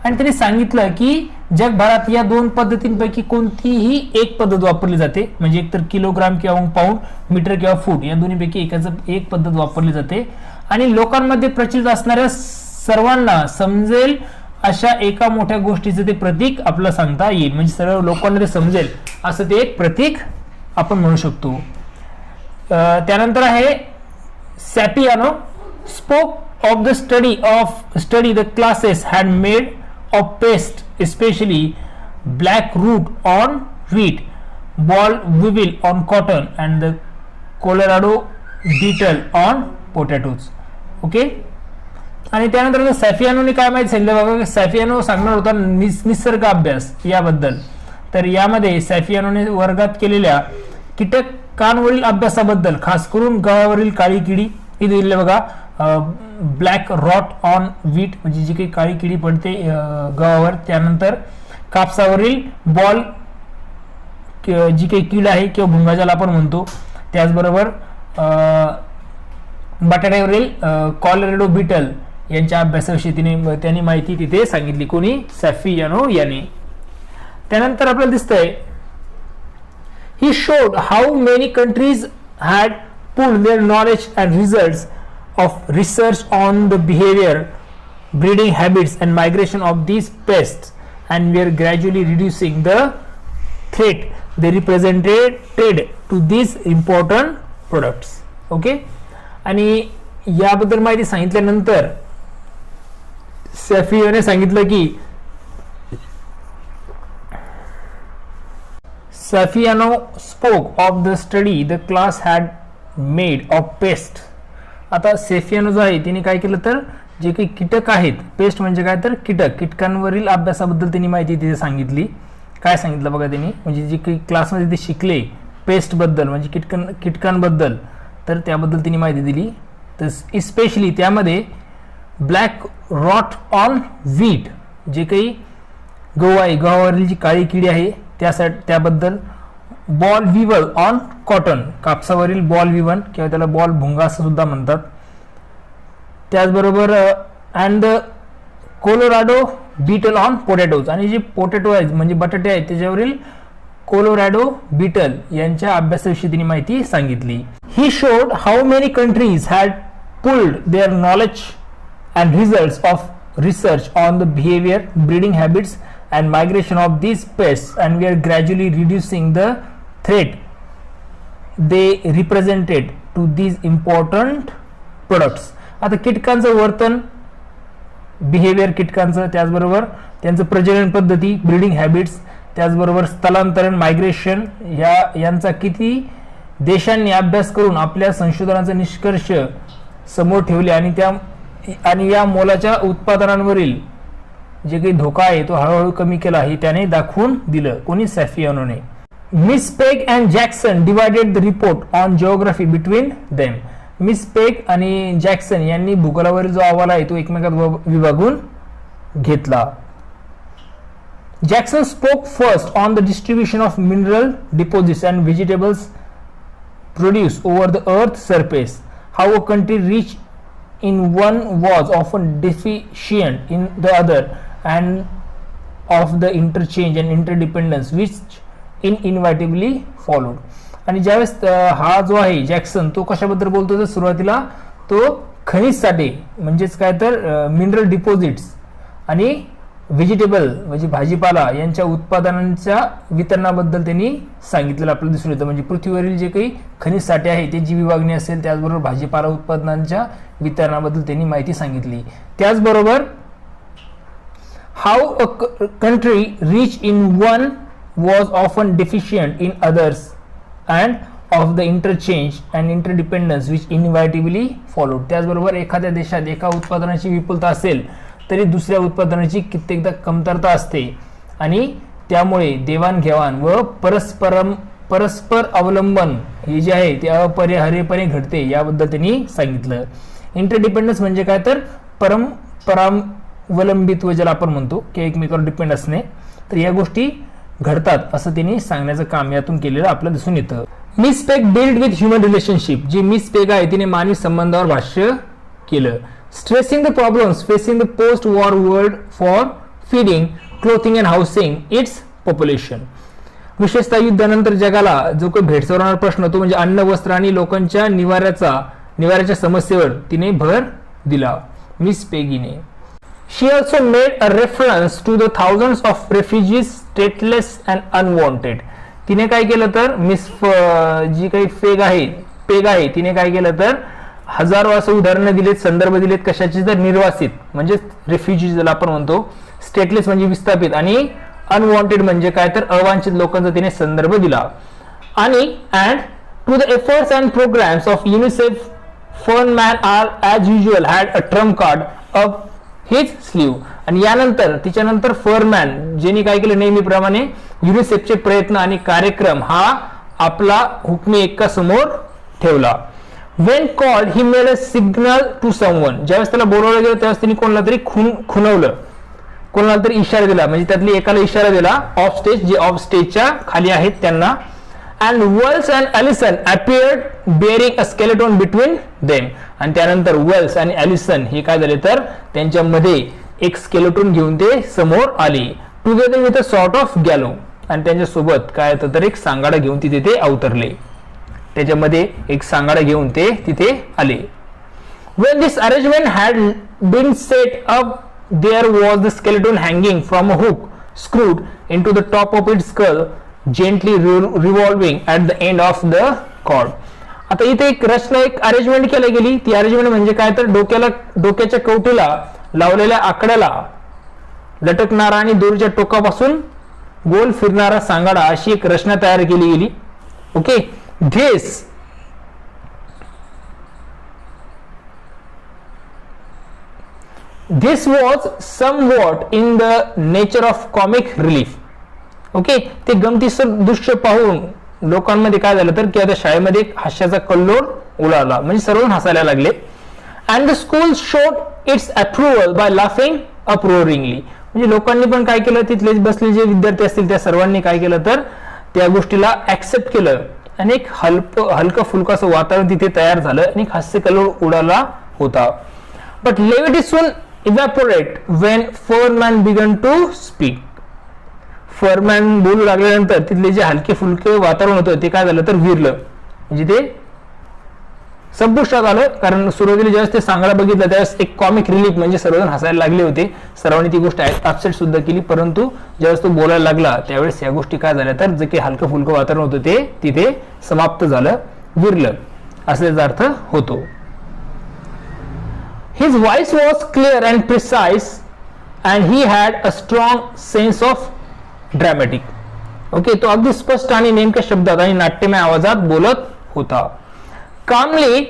आणि त्यांनी सांगितलं की जगभरात या दोन पद्धतींपैकी कोणतीही एक पद्धत वापरली जाते, म्हणजे एकतर किलोग्राम किंवा पाऊंड, मीटर किंवा फूट या दोन्हीपैकी एक पद्धत वापरली जाते आणि लोकांमध्ये प्रचलित असणाऱ्या सर्वांना समजेल अशा एका मोठ्या गोष्टीचं ते प्रतीक आपल्याला सांगता येईल. म्हणजे सर्व लोकांना ते समजेल असं ते एक प्रतीक आपण म्हणू शकतो. त्यानंतर आहे Sapiano spoke of the study the classes had made of pest especially black root on wheat, boll weevil on cotton and the Colorado beetle on potatoes. आणि त्यानंतर सॅफियानोने काय माहिती सांगितलं बघा, सॅफियानो सांगणार होता निसर्ग अभ्यास याबद्दल. तर यामध्ये सॅफियानोने वर्गात केलेल्या कीटकांवरील अभ्यासाबद्दल, खास करून गव्हावरील काळी किडी इथे दिले बघा, ब्लॅक रॉट ऑन व्हीट म्हणजे जी काही काळी किडी पडते गव्हावर, त्यानंतर कापसावरील बॉल जी काही कीड आहे किंवा भुंगा ज्याला आपण म्हणतो, त्याचबरोबर बटाट्यावरील कॉलोराडो बीटल यांच्या अभ्यासाविषयी त्यांनी माहिती तिथे सांगितली. कोणी? सॅफियानो याने. त्यानंतर आपल्याला दिसतंय he showed how many countries had pooled their knowledge and results of research on the behavior, breeding habits and migration of these pests, and were gradually reducing the threat they represented to these important products. आणि याबद्दल माहिती सांगितल्यानंतर सॅफियाने सांगितलं की Saffiano spoke of the study the class had made of pest. आता सॅफियानो जो आहे तिने काय केलं तर जे काही कीटक आहेत, पेस्ट म्हणजे काय तर कीटकांवरील अभ्यासाबद्दल त्यांनी माहिती तिथे सांगितली. काय सांगितलं बघा त्यांनी, म्हणजे जे काही क्लासमध्ये ते शिकले पेस्ट बद्दल म्हणजे कीटकांबद्दल, तर त्याबद्दल तिने माहिती दिली. तर इस्पेशली त्यामध्ये ब्लॅक रॉट ऑन व्हीट, जे काही गहू आहे गव्हावरील जी काळी किडी आहे त्याबद्दल, बॉल विवल ऑन कॉटन कापसावरील बॉल विवन किंवा त्याला बॉल भुंगा असं सुद्धा म्हणतात, त्याचबरोबर and the Colorado beetle on potatoes, आणि जे पोटॅटो आहेत म्हणजे बटाटे आहेत त्याच्यावरील कोलोराडो बीटल यांच्या अभ्यासाविषयी तिने माहिती सांगितली. He showed how many countries had pooled their knowledge and results of research on the behavior, breeding habits and migration of these pests, and we are gradually reducing the threat they represented to these important products. आता कीटकांचं वर्तन behaviour कीटकांचं, त्याचबरोबर त्यांचं प्रजनन पद्धती, breeding habits, त्याचबरोबर स्थलांतरण, migration यांचा किती देशांनी अभ्यास करून आपल्या संशोधनाचे निष्कर्ष समोर ठेवले आणि या मोलाच्या उत्पादनांवरील जे काही धोका आहे तो हळूहळू कमी केला हे त्याने दाखवून दिलं. कोणी? सॅफियानोने. Miss Peg and Jackson divided the report on geography between them. Miss Peg आणि जॅक्सन यांनी भूगोलावरील जो अहवाल आहे तो एकमेकात विभागून घेतला. Jackson spoke first on the distribution of mineral deposits and vegetables produce over the earth surface. How a country rich in one was often deficient in the other, and of the interchange and interdependence which inevitably followed. आणि ज्यावेळेस हा जो आहे Jackson तो कशाबद्दल बोलतो तर सुरुवातीला तो खनिज साठे म्हणजेच काय तर मिनरल डिपॉझिट्स आणि व्हेजिटेबल म्हणजे भाजीपाला यांच्या उत्पादनांच्या वितरणाबद्दल त्यांनी सांगितलेलं आपल्याला दिसून येतं. म्हणजे पृथ्वीवरील जे काही खनिज साठे आहे त्यांची विभागणी असेल, त्याचबरोबर भाजीपाला उत्पादनांच्या वितरणाबद्दल त्यांनी माहिती सांगितली. त्याचबरोबर how a country rich in one was often deficient in others and of the interchange and interdependence which inevitably followed. त्याचबरोबर एखाद्या देशात एका उत्पादनाची विपुलता असेल तरी दुसऱ्या उत्पादनाची कित्येकदा कमतरता असते आणि त्यामुळे देवाणघेवाण व परस्पर अवलंबन हे जे आहे ते अपरिहार्यपणे घडते याबद्दल त्यांनी सांगितलं. इंटरडिपेंडन्स म्हणजे काय तर परस्परावलंबित्व ज्याला आपण म्हणतो की एकमेकावर डिपेंड असणे, तर या गोष्टी घडतात असं त्यांनी सांगण्याचं काम यातून केलेलं आपल्याला दिसून येतं. Miss Peg dealt with human relationship. जी मिस पेग आहे तिने मानवी संबंधावर भाष्य केलं. Stressing the problems facing the post-war world for feeding, clothing and housing its population. विशेषतः युद्धानंतर जगाला जो काही भेडसावणारा प्रश्न तो म्हणजे अन्न, वस्त्र आणि लोकांच्या निवाऱ्याच्या समस्येवर तिने भर दिला miss पेगीने. She also made a reference to the thousands of refugees stateless and unwanted. तिने काय केलं तर जी काही पेग आहे तिने काय केलं तर हजारो असं उदाहरणं दिलेत, संदर्भ दिलेत कशाचे तर निर्वासित म्हणजे रेफ्युजी ज्याला आपण म्हणतो, स्टेटलेस म्हणजे विस्थापित आणि अनवॉन्टेड म्हणजे काय तर अवांछित लोकांचा तिने संदर्भ दिला. आणि and to the efforts and programmes of UNICEF Feynman are as usual had a trump card up his sleeve. आणि यानंतर तिच्यानंतर फर्नमॅन ज्यांनी काय केलं नेहमीप्रमाणे युनिसेफचे प्रयत्न आणि कार्यक्रम हा आपला हुकमी एक्का समोर ठेवला. When called, he made a signal to someone. ज्यावेळेस त्याला बोलवलं गेलं त्यावेळेस त्यांनी कोणाला तरी खुणवलं, कोणाला तरी इशारा दिला, म्हणजे त्यातली एकाला इशारा दिला ऑफ स्टेज, जे ऑफ स्टेजच्या खाली आहेत त्यांना. And Wells and Allison appeared bearing a skeleton between them. आणि त्यानंतर वेल्स आणि ॲलिसन हे काय झाले तर त्यांच्यामध्ये एक स्केलेटॉन घेऊन ते समोर आले. Together with a sort of gallow. आणि त्यांच्यासोबत काय तर एक सांगाडा घेऊन तिथे ते अवतरले. त्याच्यामध्ये एक सांगाडा घेऊन ते तिथे आले. When this arrangement had been set up, there was the skeleton hanging from a hook screwed into the top of its skull, gently revolving at the end of the cord. आता इथे एक रचना, एक अरेंजमेंट केली गेली. ती arrangement म्हणजे काय तर डोक्याच्या कवटीला लावलेल्या आकड्याला लटकणारा आणि दोरीच्या टोकापासून गोल फिरणारा सांगाडा अशी एक रचना तयार केली गेली. Okay, This was somewhat in the nature of comic relief. Okay, ते गमतीशीर दृश्य पाहून लोकांमध्ये काय झालं तर की आता शाळेमध्ये एक हास्याचा कल्लोळ उडाला, म्हणजे सर्वजण हसायला लागले. And the school showed its approval by laughing uproaringly. म्हणजे लोकांनी पण काय केलं, तिथले बसलेले जे विद्यार्थी असतील त्या सर्वांनी काय केलं तर त्या गोष्टीला ऍक्सेप्ट केलं आणि एक हलकं फुलकं असं वातावरण तिथे तयार झालं आणि एक हास्य कल्लोळ उडाला होता. But levity soon evaporate when Furman began to speak. फरमॅन बोलू लागल्यानंतर तिथले जे हलके फुलके वातावरण होतं ते काय झालं तर विरलं, म्हणजे ते संपुष्टात आलं. कारण सुरुवातीला ज्यावेळेस ते सांगायला बघितलं त्यावेळेस एक कॉमिक रिलीफ म्हणजे सर्वजण हसायला लागले होते, सर्वांनी ती गोष्ट ऍक्सेप्ट सुद्धा केली. परंतु ज्यावेळेस तो बोलायला लागला त्यावेळेस या गोष्टी काय झाल्या तर जे काही हलकं फुलकं वातावरण होतं ते तिथे समाप्त झालं, विरलं असल्याचा अर्थ होतो. His voice was clear and precise and he had a strong sense of dramatic. Okay, तो अगदी स्पष्ट आणि नेमक्या शब्दात आणि नाट्यमय आवाजात बोलत होता. Calmly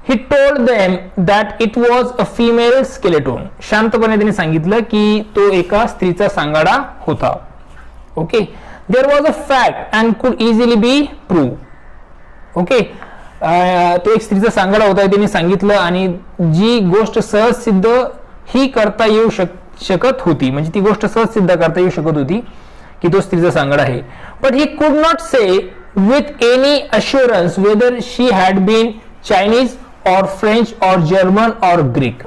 he told them that it was a female skeleton. शांतपणे त्याने सांगितलं की तो एका स्त्रीचा सांगाडा होता. Okay, there was a fact and could easily be proved. Okay, तो एक स्त्रीचा सांगाडा होता त्यांनी सांगितलं आणि जी गोष्ट सहज सिद्ध ही करता येऊ शकत होती, म्हणजे ती गोष्ट सहज सिद्ध करता येऊ शकत होती की तो स्त्रीचा सांगाडा आहे. But he could not say with any assurance whether she had been Chinese or French or German or Greek.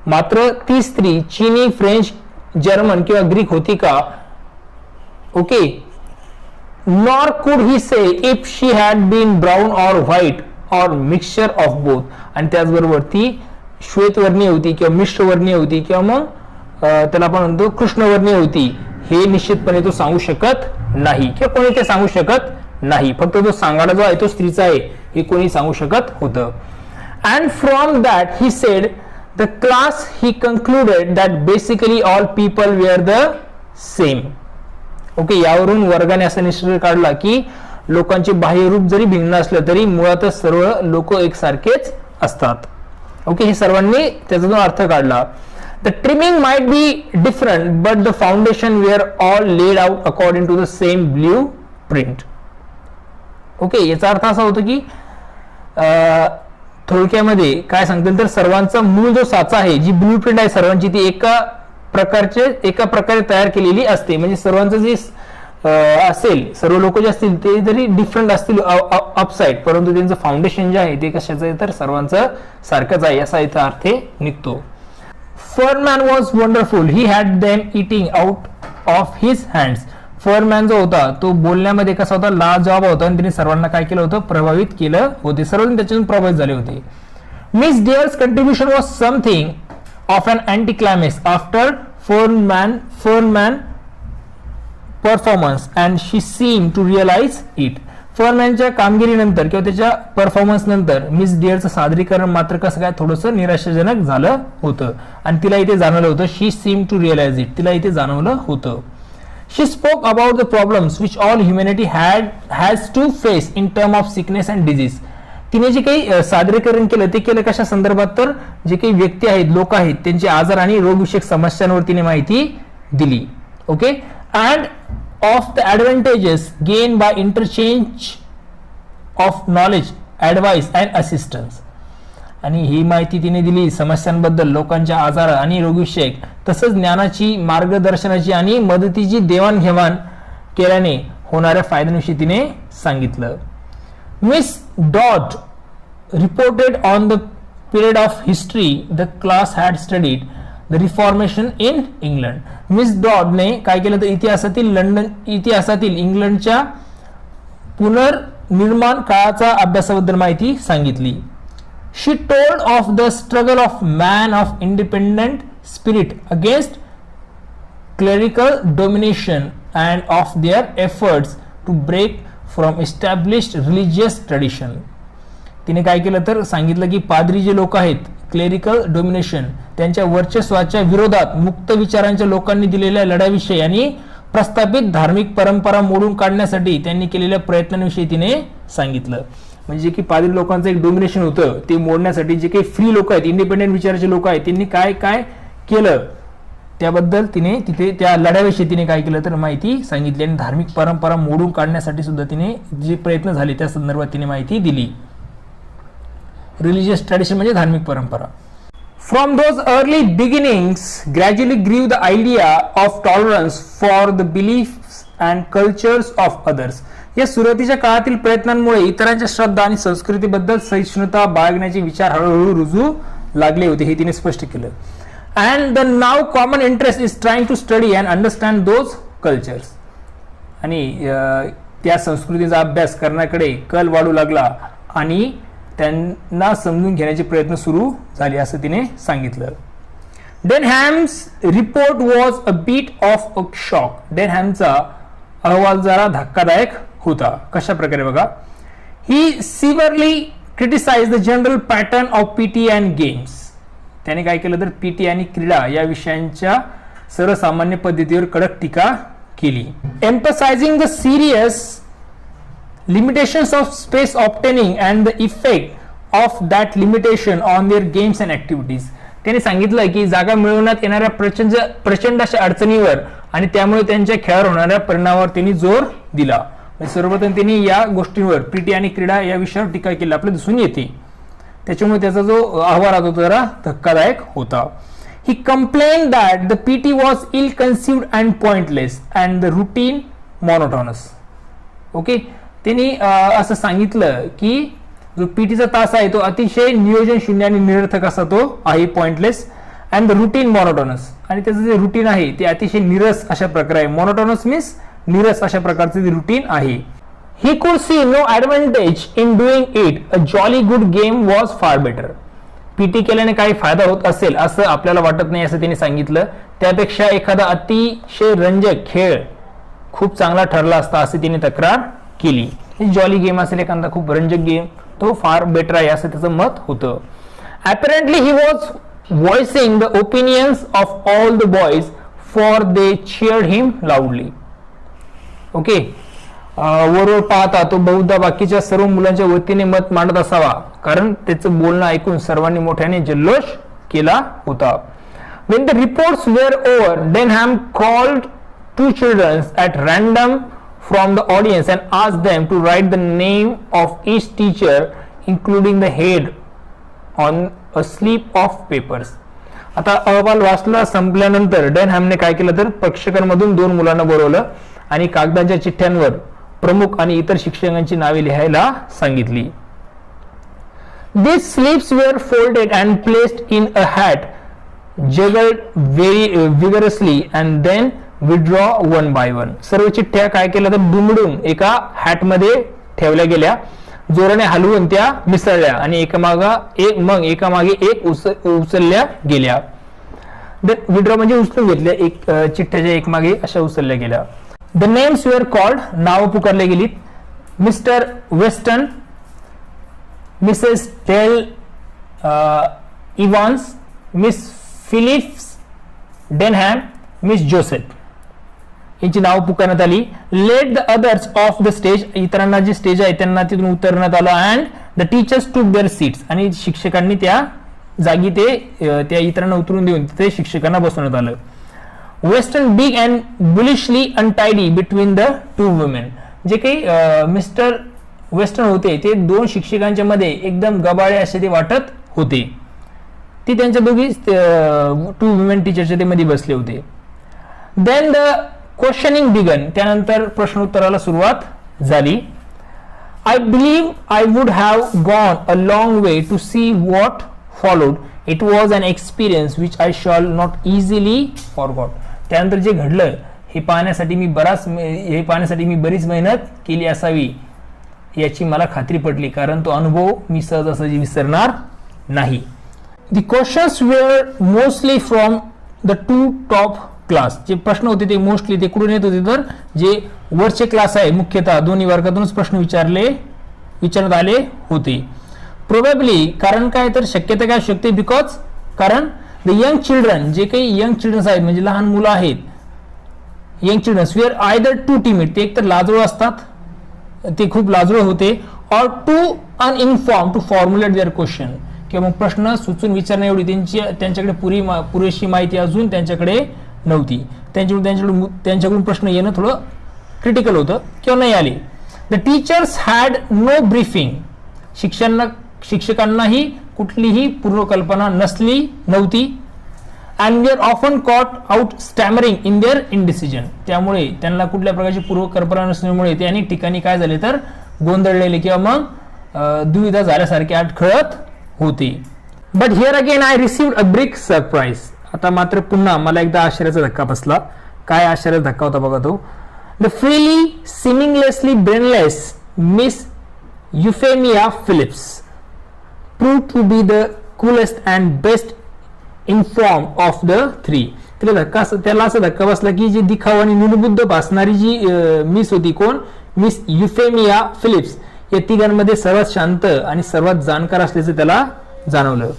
मात्र ती स्त्री चीनी, फ्रेंच, जर्मन किंवा ग्रीक होती का? Okay, nor could he say if she had been brown or white or mixture of both. आणि त्याचबरोबर ती श्वेतवर्णीय होती किंवा मिश्रवर्णीय होती किंवा मग त्याला आपण म्हणतो कृष्णवर्णीय होती, हे निश्चितपणे तो सांगू शकत नाही किंवा कोणी ते सांगू शकत नाही. फक्त तो सांगाडा जो आहे तो स्त्रीचा आहे हे कोणी सांगू शकत होतं. And from that he said the class he concluded that basically all people were the same. Okay, यावरून वर्गाने असा निष्कर्ष काढला की लोकांचे बाह्यरूप जरी भिन्न असलं तरी मुळातच सर्व लोक एकसारखेच असतात. ओके, हे सर्वांनी त्याचा जो अर्थ काढला. The trimming might be different but the foundation were all laid out according to the same blueprint. Okay, याचा अर्थ असा होतो की थोडक्यामध्ये काय सांगतील तर सर्वांचा मूळ जो साचा आहे, जी ब्ल्यू प्रिंट आहे सर्वांची, ती एका प्रकारे तयार केलेली असते. म्हणजे सर्वांचं जे असेल, सर्व लोक जे असतील ते जरी डिफरंट असतील अपसाइड, परंतु त्यांचं फाउंडेशन जे आहे ते कशाचं आहे तर सर्वांचं सारखंच आहे, असा इथं अर्थ निघतो. Feynman was wonderful, he had them eating out of his hands. Feynman जो होता तो बोलण्यामध्ये कसा होता, लाजवाब होता आणि त्यांनी सर्वांना काय केलं होतं, प्रभावित केलं होते. सर्वजण त्याच्यातून प्रभावित झाले होते. Miss dears contribution was something of an anticlimax after Fernman performance and she seemed to realize it. फरमॅनच्या कामगिरीनंतर किंवा त्याच्या परफॉर्मन्स नंतर मिस डिअरचं सादरीकरण मात्र कसं काय थोडंसं निराशाजनक झालं होतं आणि तिला इथे जाणवलं होतं. She seem to realise it, तिला इथे जाणवलं होतं. She spoke about the problems which all humanity has to face in term of sickness and disease. तिने जे काही सादरीकरण केलं ते केलं कशा संदर्भात तर जे काही व्यक्ती आहेत, लोक आहेत, त्यांचे आजार आणि रोगविषयक समस्यांवर तिने माहिती दिली. Okay, and of the advantages gain by interchange of knowledge, advice and assistance. आणि ही माहिती तिने दिली समस्यांबद्दल, लोकांच्या आजार आणि रोगविषयक, तसंच ज्ञानाची, मार्गदर्शनाची आणि मदतीची देवाणघेवाण केल्याने होणाऱ्या फायद्यांविषयी तिने सांगितलं. Miss Dodd reported on the period of history the class had studied the Reformation in England. Miss Dodd ने काय केलं तर इतिहासातील इंग्लंडच्या पुनर्निर्माण काळाचा अभ्यासाबद्दल माहिती सांगितली. She told of the struggle of man of independent spirit against clerical domination and of their efforts to break from established religious tradition. तिने काय केलं तर सांगितलं की पादरी जे लोक आहेत, क्लेरिकल डोमिनेशन, त्यांच्या वर्चस्वाच्या विरोधात मुक्त विचारांच्या लोकांनी दिलेल्या लढ्याविषयी आणि प्रस्थापित धार्मिक परंपरा मोडून काढण्यासाठी त्यांनी केलेल्या प्रयत्नांविषयी तिने सांगितलं. म्हणजे की पादरी लोकांचं एक डोमिनेशन होतं ते मोडण्यासाठी जे काही फ्री लोक आहेत, इंडिपेंडेंट विचाराचे लोक आहेत, त्यांनी काय काय केलं त्याबद्दल तिने तिथे त्या लढ्याविषयी तिने काय केलं तर माहिती सांगितली आणि धार्मिक परंपरा मोडून काढण्यासाठी सुद्धा तिने जे प्रयत्न झाले त्या संदर्भात तिने माहिती दिली. रिलिजियस ट्रेडिशन म्हणजे धार्मिक परंपरा. From those early beginnings gradually grew the idea of tolerance for the beliefs and cultures of others. या सुरुवातीच्या काळातील प्रयत्नांमुळे इतरांच्या श्रद्धा आणि संस्कृतीबद्दल सहिष्णुता बाळगण्याचे विचार हळूहळू रुजू लागले होते, हे तिने स्पष्ट केलं. And the now common interest is trying to study and understand those cultures. आणि त्या संस्कृतीचा अभ्यास करण्याकडे कल वाढू लागला आणि त्यांना समजून घेण्याचे प्रयत्न सुरू झाले असं तिने सांगितलं. Denham's report was a bit of a shock. डेनहॅमचा अहवाल जरा धक्कादायक होता. कशा प्रकारे बघा, he severely criticise the general pattern of PT and games. त्याने काय केलं तर पीटी आणि क्रीडा या विषयांच्या सर्वसामान्य पद्धतीवर कडक टीका केली. Emphasising the serious limitations of space obtaining and the effect of that limitation on their games and activities. त्याने सांगितलं की जागा मिळवण्यात येणाऱ्या प्रचंड अशा अडचणीवर आणि त्यामुळे त्यांच्या खेळावर होणाऱ्या परिणामावर त्यांनी जोर दिला. सर्वप्रथम त्यांनी या गोष्टींवर पीटी आणि क्रीडा या विषयावर टीका केली आपल्याला दिसून येते. त्याच्यामुळे त्याचा जो अहवाल होता तो जरा धक्कादायक होता. He complained that the PT was ill conceived and pointless and the routine monotonous. Okay, त्यांनी असं सांगितलं की जो पीटीचा तास आहे तो अतिशय नियोजन शून्य आणि निरर्थक असा तो आहे, पॉइंटलेस, अँड द रुटीन मॉनोटोनस, आणि त्याचं जे रुटीन आहे ते अतिशय निरस अशा प्रकारे आहे. मॉनोटोनस मीन्स निरस अशा प्रकारचे जे रुटीन आहे. He could see no advantage in doing it, a jolly good game was far better. PT केल्याने काही फायदा होत असेल असं आपल्याला वाटत नाही असं त्यांनी सांगितलं. त्यापेक्षा एखादा अतिशय रंजक खेळ खूप चांगला ठरला असता असे त्यांनी तक्रार केली. जॉली गेम असेल एखादा खूप रंजक गेम तो फार बेटर आहे असं त्याचं मत होतं. Apparently he was voicing the opinions of all the boys for they cheered him loudly. Okay, वरवर पाहता तो बहुधा बाकीच्या सर्व मुलांच्या वतीने मत मांडत असावा कारण त्याचं बोलणं ऐकून सर्वांनी मोठ्याने जल्लोष केला होता. When the reports were over, Denham called 2 children at random from the audience and asked them to write the name of each teacher including the head on a slip of papers. आता अहवाल वाचला संपल्यानंतर डेनहॅमने काय केलं तर प्रेक्षकांमधून 2 मुलांना बोलवलं आणि कागदाच्या चिठ्ठ्यांवर प्रमुख आणि इतर शिक्षकांची नावे लिहायला सांगितली. These slips were folded and placed in a hat, juggled very vigorously and then withdraw one by one. सर्व चिठ्ठ्या काय केलं तर दुमडून एका हॅटमध्ये ठेवल्या गेल्या, जोराने हलवून त्या मिसळल्या आणि एकामागे एक उचलल्या गेल्या. विड्रॉ म्हणजे उचलून घेतल्या, एक चिठ्ठ्याच्या एकमागे अशा उचलल्या गेल्या. द नेम्स वेअर कॉल्ड, नाव पुकारले गेलीत. Mr Weston, Mrs Dale Evans, Miss Phillips Denham, Miss Joseph यांची नाव पुकारण्यात आली. Let the others off the stage, इतरांना जे स्टेज आहे त्यांना तिथून उतरण्यात आलं. And the teachers took their seats, आणि शिक्षकांनी त्या जागी त्या इतरांना उतरून देऊन तिथे शिक्षकांना बसवण्यात आलं. Weston big and bullishly untidy between the 2 women, जे काही मिस्टर वेस्टर्न होते ते 2 शिक्षकांच्या मध्ये एकदम गबाळे असे ते वाटत होते. ती त्यांच्या दोघी 2 वुमेन टीचरच्या ते मध्ये बसले होते. देन द क्वेश्चनिंग बिगन, त्यानंतर प्रश्नोत्तराला सुरुवात झाली. I believe I would have gone a long way to see what followed. It was an experience which I shall not easily forgot. त्यानंतर जे घडलं हे पाहण्यासाठी मी बरीच मेहनत केली असावी याची मला खात्री पटली, कारण तो अनुभव मी सहजासहजी विसरणार नाही. The questions were mostly from the 2 top class. जे प्रश्न होते ते मोस्टली ते कुठून येत होते तर जे वरचे क्लास आहे मुख्यतः दोन्ही वर्गातूनच प्रश्न विचारण्यात आले होते. प्रोबॅबली, कारण काय तर शक्यता काय शकते, बिकॉज कारण द यंग चिल्ड्रन, जे काही यंग चिल्ड्रन्स आहेत म्हणजे लहान मुलं आहेत, young children's were either too timid, ते एकतर लाजळू असतात, ते खूप लाजळू होते, or too uninform to formulate their question, किंवा मग प्रश्न सुचून विचारण्या एवढी त्यांच्याकडे पुरेशी माहिती अजून त्यांच्याकडे नव्हती. त्यांच्याकडून प्रश्न येणं थोडं क्रिटिकल होतं किंवा नाही आले. The teachers had no briefing, शिक्षकांनाही कुठलीही पूर्वकल्पना नव्हती. And we are often caught out stammering in their indecision, त्यामुळे त्यांना कुठल्या प्रकारची पूर्वकल्पना नसल्यामुळे ते अनेक ठिकाणी काय झाले तर गोंधळलेले किंवा मग दुविधा झाल्यासारखे अडखळत होते. But here again I received a big surprise. आता मात्र पुन्हा मला एकदा आश्चर्याचा धक्का बसला. काय आश्चर्याचा धक्का होता बघा तो. The freely seemingly brainless Miss Euphemia Phillips proved to be the coolest and best informed of the 3. त्याला असा धक्का बसला की जी दिखाऊ आणि निर्बुद्ध भासणारी जी मिस होती, कोण, मिस युफेमिया फिलिप्स, या तिघांमध्ये सर्वात शांत आणि सर्वात जाणकार असल्याचं त्याला जाणवलं.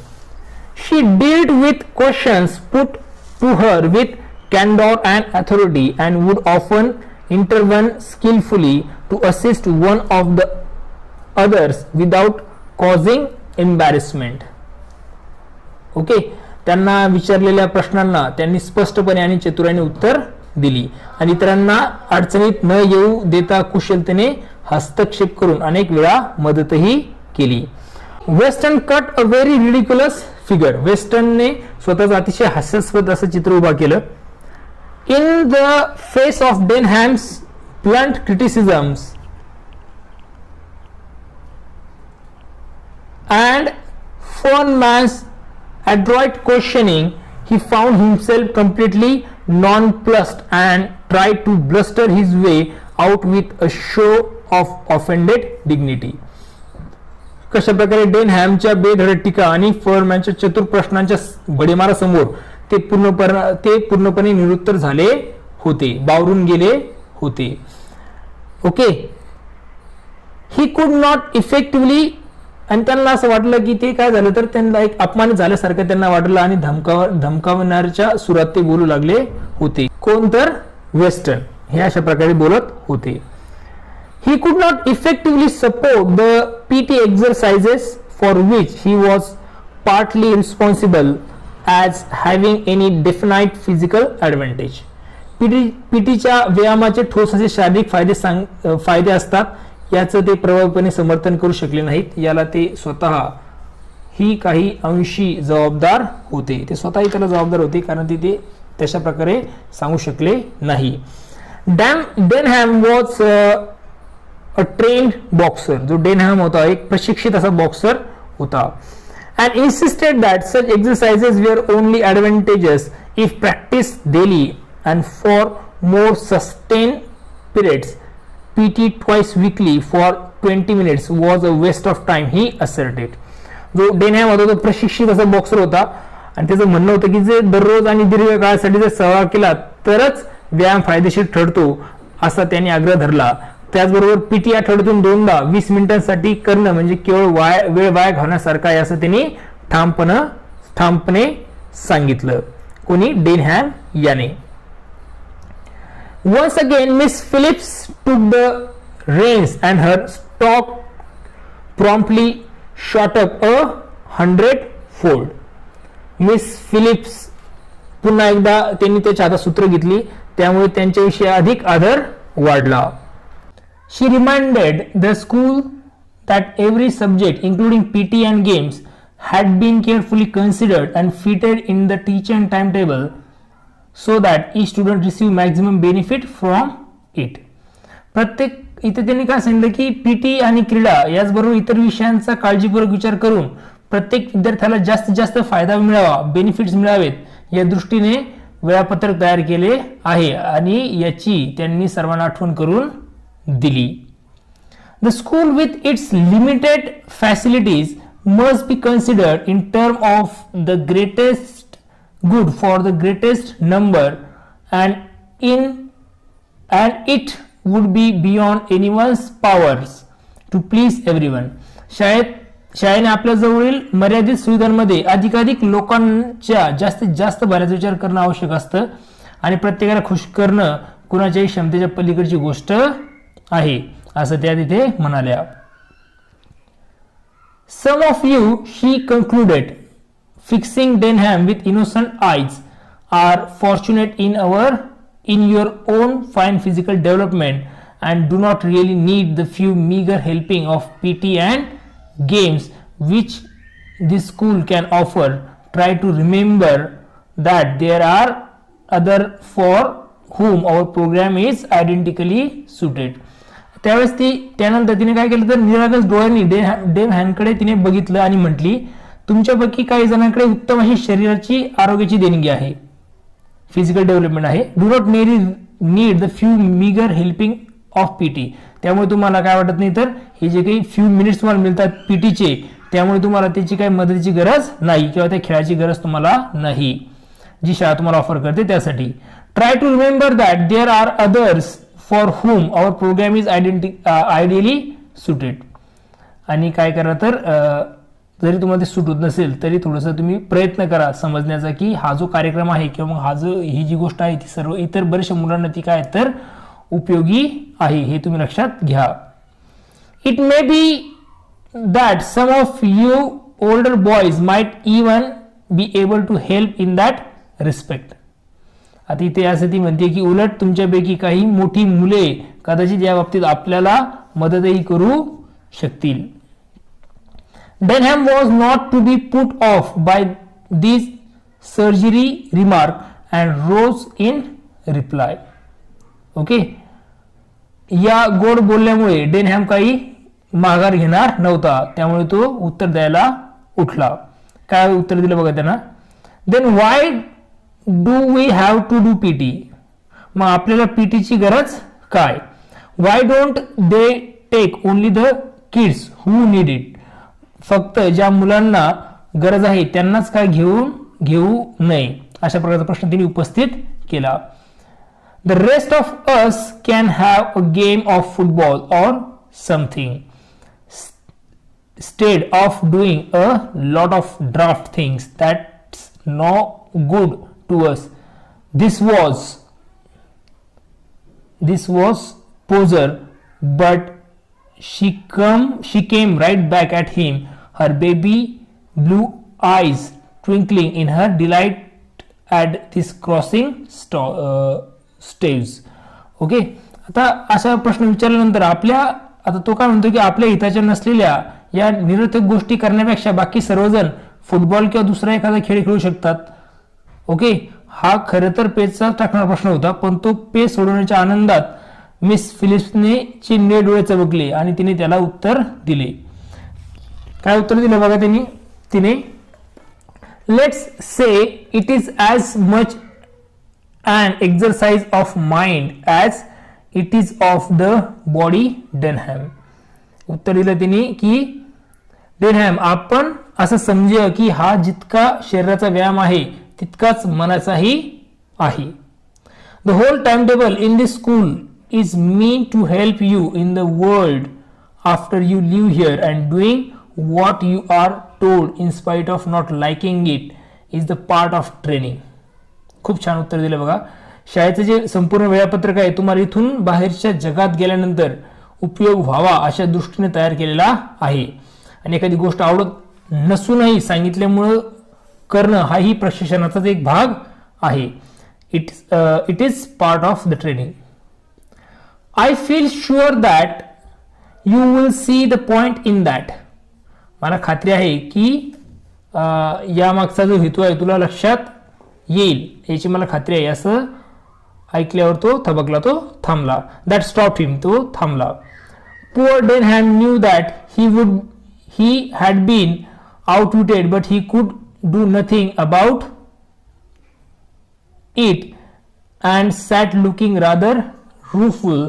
She dealt with questions put to her with candor and authority and would often intervene skillfully to assist one of the others without causing embarrassment. Okay, त्यांना विचारलेल्या प्रश्नांना त्यांनी स्पष्टपणे आणि चतुराईने उत्तर दिली आणि इतरांना अडचणीत न येऊ देता कुशलतेने हस्तक्षेप करून अनेक वेळा मदतही केली. Weston cut a very ridiculous figure. वेस्टर्नने स्वतःच अतिशय हास्यास्पद असं चित्र उभा केलं. In the face of Denham's blunt criticisms and Feynman's adroit questioning, he found himself completely nonplussed and tried to bluster his way out with a show of offended dignity. कशा प्रकारे डेनहॅमच्या बेधडक टीका आणि फर्मॅनच्या चतुर प्रश्नांच्या भडीमारासमोर ते पूर्णपणे निरुत्तर झाले होते, बावरून गेले होते. Okay, he could not effectively, आणि त्यांना असं वाटलं की ते काय झालं तर त्यांना एक अपमान झाल्यासारखं त्यांना वाटलं आणि धमकावणाऱ्याच्या सुरात ते बोलू लागले होते. कोण तर वेस्टर्न हे अशा प्रकारे बोलत होते. He could not effectively support the PT exercises for which he was partly responsible as having any definite physical advantage. पीटीच्या व्यायामाचे ठोस असे शारीरिक फायदे असतात याचं ते प्रभावीपणे समर्थन करू शकले नाहीत. याला ते स्वतः ही काही अंशी जबाबदार होते. ते स्वतःही त्याला जबाबदार होते कारण ते तशा प्रकारे सांगू शकले नाही. Denham was a trained boxer. जो डेनहॅम होता एक प्रशिक्षित असा बॉक्सर होता. And insisted that such exercises were only advantages if practice daily and for more sustain periods. PT twice weekly for 20 minutes was a waste of time, he asserted. जो Denham होता तो प्रशिक्षित असा बॉक्सर होता आणि त्याचं म्हणणं होतं की जे दररोज आणि दीर्घ काळासाठी जर सहभाग केला तरच व्यायाम फायदेशीर ठरतो असा त्यांनी आग्रह धरला. त्याचबरोबर पीटी आठवड्यातून 2दा 20 मिनिटांसाठी करणं म्हणजे केवळ वेळ वाया घालण्यासारखं आहे असं त्यांनी ठामपणे सांगितलं. कोणी? डेनहॅम याने. Once again, Miss Phillips took the reins and her stock promptly shot up 100-fold. Miss Phillips पुन्हा एकदा त्यांनी त्याच्या हातात सूत्र घेतली त्यामुळे त्यांच्याविषयी अधिक आदर वाढला. She reminded the school that every subject including PT and games had been carefully considered and fitted in the teaching timetable so that each student receive maximum benefit from it. प्रत्येक इथे त्यांनी काय सांगितलं की पीटी आणि क्रीडा याचबरोबर इतर विषयांचा काळजीपूर्वक विचार करून प्रत्येक विद्यार्थ्याला जास्तीत जास्त फायदा मिळावा, बेनिफिट्स मिळावेत या दृष्टीने वेळापत्रक तयार केले आहे आणि याची त्यांनी सर्वांना आठवण करून दिली. The school with its limited facilities must be considered in terms of the greatest good for the greatest number and it would be beyond anyone's powers to please everyone. शाळेने आपल्या जवळील मर्यादित सुविधांमध्ये अधिकाधिक लोकांच्या जास्तीत जास्त बऱ्याच विचार करणं आवश्यक असतं आणि प्रत्येकाला खुश करणं कुणाच्याही क्षमतेच्या पलीकडची गोष्ट आहे असं त्या तिथे म्हणाल्या. Some of you, she concluded, fixing Denham with innocent eyes, are fortunate in your own fine physical development and do not really need the few meager helping of PT and games which this school can offer. Try to remember that there are other for whom our program is identically suited. त्यावेळेस त्यानंतर तिने काय केलं तर निरागस डोळ्यांनी डेनहॅमकडे तिने बघितलं आणि म्हटली, तुमच्यापैकी काही जणांकडे उत्तम अशी शरीराची आरोग्याची देणगी आहे, फिजिकल डेव्हलपमेंट आहे. Do not need the few meagre helping of PT. त्यामुळे तुम्हाला काय वाटत नाही तर हे जे काही फ्यू मिनिट्स तुम्हाला मिळतात पीटीचे त्यामुळे तुम्हाला त्याची काही मदतीची गरज नाही किंवा त्या खेळाची गरज तुम्हाला नाही जी शाळा तुम्हाला ऑफर करते त्यासाठी. Try to remember that there are others for whom our programme is ideally suited. आणि काय करा तर जरी तुम्हाला ते सूट होत नसेल तरी थोडंसं तुम्ही प्रयत्न करा समजण्याचा की हा जो कार्यक्रम आहे किंवा मग ही जी गोष्ट आहे ती सर्व इतर बऱ्याचशा मुलांना ती काय तर उपयोगी आहे हे तुम्ही लक्षात घ्या. It may be that some of you older boys might even be able to help in that respect. आता इथे असं ती म्हणते की उलट तुमच्यापैकी काही मोठी मुले कदाचित या बाबतीत आपल्याला मदतही करू शकतील. Denham was not to be put off by this surgery remark and rose in reply. Okay, या गोड बोलल्यामुळे डेनहॅम काही माघार घेणार नव्हता, त्यामुळे तो उत्तर द्यायला उठला. काय उत्तर दिलं बघा त्यांना. Then why do we have to do PT. मग आपल्याला पीटीची गरज काय. Why don't they take only the kids who need it. फक्त ज्या मुलांना गरज आहे त्यांनाच काय घेऊ नये, अशा प्रकारचा प्रश्न त्यांनी उपस्थित केला. The rest of us can have a game of football or something stead of doing a lot of draft things that's no good to us. This was poser but she came right back at him, her baby blue eyes twinkling in her delight at this crossing staves. Okay, आता असा प्रश्न विचारल्यानंतर आता तो काय म्हणतो की आपल्या हिताच्या नसलेल्या या निरर्थक गोष्टी करण्यापेक्षा बाकी सर्वजण फुटबॉल किंवा दुसरा एखादा खेळ खेळू शकतात. ओके, हा खरं तर पेजचा टाकणारा प्रश्न होता, पण तो पेज सोडवण्याच्या आनंदात मिस फिलिप्सने चिन्हे डोळे चमकले आणि तिने त्याला उत्तर दिले. काय उत्तर दिलं बघा तिने. Let's say it is as much an exercise of mind as it is of the body. डेनहॅम. उत्तर दिलं तिने की डेनहॅम, आपण असं समजूया की हा जितका शरीराचा व्यायाम आहे तितकाच मनाचाही आहे. The whole timetable in this school is meant to help you in the world after you live here, and doing what you are told in spite of not liking it is the part of training. खूप छान उत्तर दिलं बघा. शाळेचं जे संपूर्ण वेळापत्रक आहे तुम्हाला इथून बाहेरच्या जगात गेल्यानंतर उपयोग व्हावा अशा दृष्टीने तयार केलेला आहे, आणि एखादी गोष्ट आवडत नसूनही सांगितल्यामुळं करणं हाही प्रशिक्षणाचाच एक भाग आहे. It is part of the training. I feel sure that you will see the point in that. मला खात्री आहे की या मागचा जो हेतू आहे तुला लक्षात येईल याची मला खात्री आहे. असं ऐकल्यावर तो थबकला, तो थांबला. That stopped him. तो थांबला. Poor Denham knew that he had been outwitted, but he could do nothing about it and sat looking rather rueful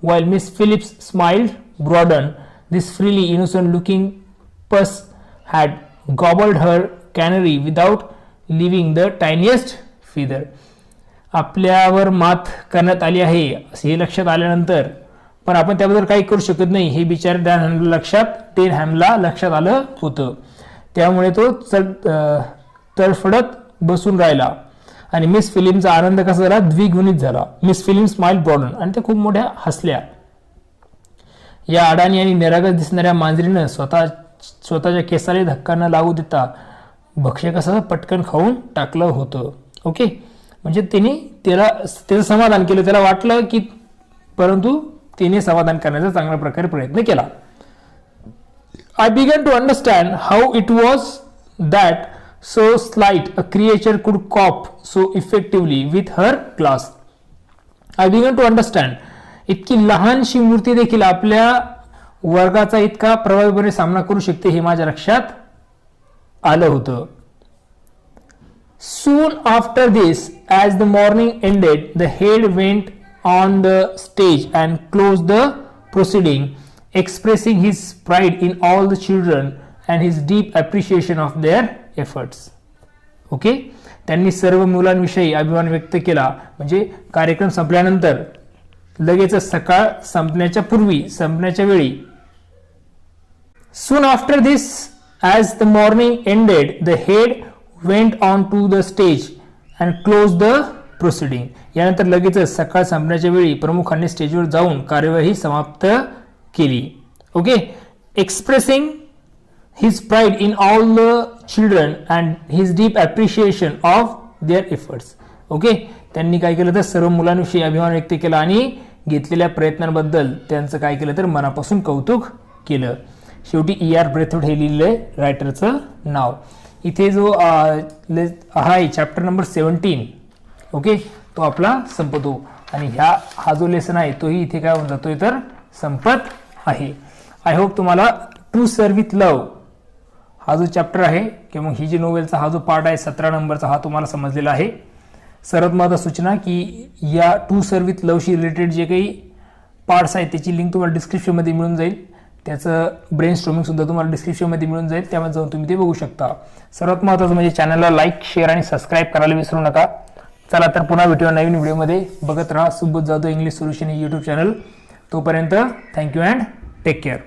while Miss Phillips smiled broadened. This freely innocent looking puss had gobbled her canary without leaving the tiniest feather. आपल्यावर मात करण्यात आली आहे असे हे लक्षात आल्यानंतर पण आपण त्याबद्दल काही करू शकत नाही हे बिचार डेनहॅमला लक्षात आलं होतं. त्यामुळे तो तडफडत बसून राहिला आणि मिस फिलिप्सचा आनंद कसा झाला, द्विगुणित झाला. मिस फिलिप्स स्माइल ब्रॉडन, आणि त्या खूप मोठ्या हसल्या. या अडाणी आणि निरागस दिसणाऱ्या मांजरीनं स्वतःच्या केसाला धक्का न लागू देता भक्ष्य कसं पटकन खाऊन टाकलं होतं. ओके, म्हणजे त्याचं समाधान केलं. त्याला वाटलं की, परंतु तिने समाधान करण्याचा चांगल्या प्रकारे प्रयत्न केला. I began to understand how it was that so slight a creature could cope so effectively with her class. I began to understand. इतकी लहानशी मूर्ती देखील आपल्या वर्गाचा इतका प्रभावीपणे सामना करू शकते हे माझ्या लक्षात आलं होतं. Soon after this, as the morning ended, the head went on the stage and closed the proceeding, expressing his pride in all the children and his deep appreciation of their efforts. Okay, त्यांनी सर्व मुलांविषयी अभिमान व्यक्त केला. म्हणजे कार्यक्रम संपल्यानंतर लगेच सकाळ संपण्याच्या वेळी. Soon after this, as the morning ended the head went on to the stage and close the proceeding. यानंतर लगेचच सकाळ संपण्याच्या वेळी प्रमुखांनी स्टेजवर जाऊन कार्यवाही समाप्त केली. Okay. Expressing his pride in all the children and his deep appreciation of their efforts. Okay. त्यांनी काय केलं तर सर्व मुलांविषयी अभिमान व्यक्त केला आणि घेतलेल्या प्रयत्नांबद्दल त्यांचं काय केलं तर मनापासून कौतुक केलं. शेवटी E.R. ब्रेथवुड हे लिहिलंय रायटरचं नाव. इथे जो आहे चॅप्टर नंबर 17, ओके, तो आपला संपतो आणि हा जो लेसन आहे तोही इथे काय होऊन जातोय तर संपत आहे. आय होप तुम्हाला टू सर्व विथ लव हा जो चॅप्टर आहे किंवा ही जी नोवेलचा हा जो पार्ट आहे 17 नंबरचा हा तुम्हाला समजलेला आहे. सर्वात महत्त्वाची सूचना की या टू सर्व विथ लवशी रिलेटेड जे काही पार्ट्स आहेत त्याची लिंक तुम्हाला डिस्क्रिप्शनमध्ये मिळून जाईल. त्याचं ब्रेन स्टॉर्मिंगसुद्धा तुम्हाला डिस्क्रिप्शनमध्ये मिळून जाईल, त्यामध्ये जाऊन तुम्ही ते बघू शकता. सर्वात महत्त्वाचं म्हणजे चॅनलला लाईक, शेअर आणि सबस्क्राईब करायला विसरू नका. चला तर पुन्हा भेटूया नवीन व्हिडिओमध्ये. बघत राहा सुबोध जाधव इंग्लिश सोल्युशन ही यूट्यूब चॅनल. तोपर्यंत थँक्यू अँड टेक केअर.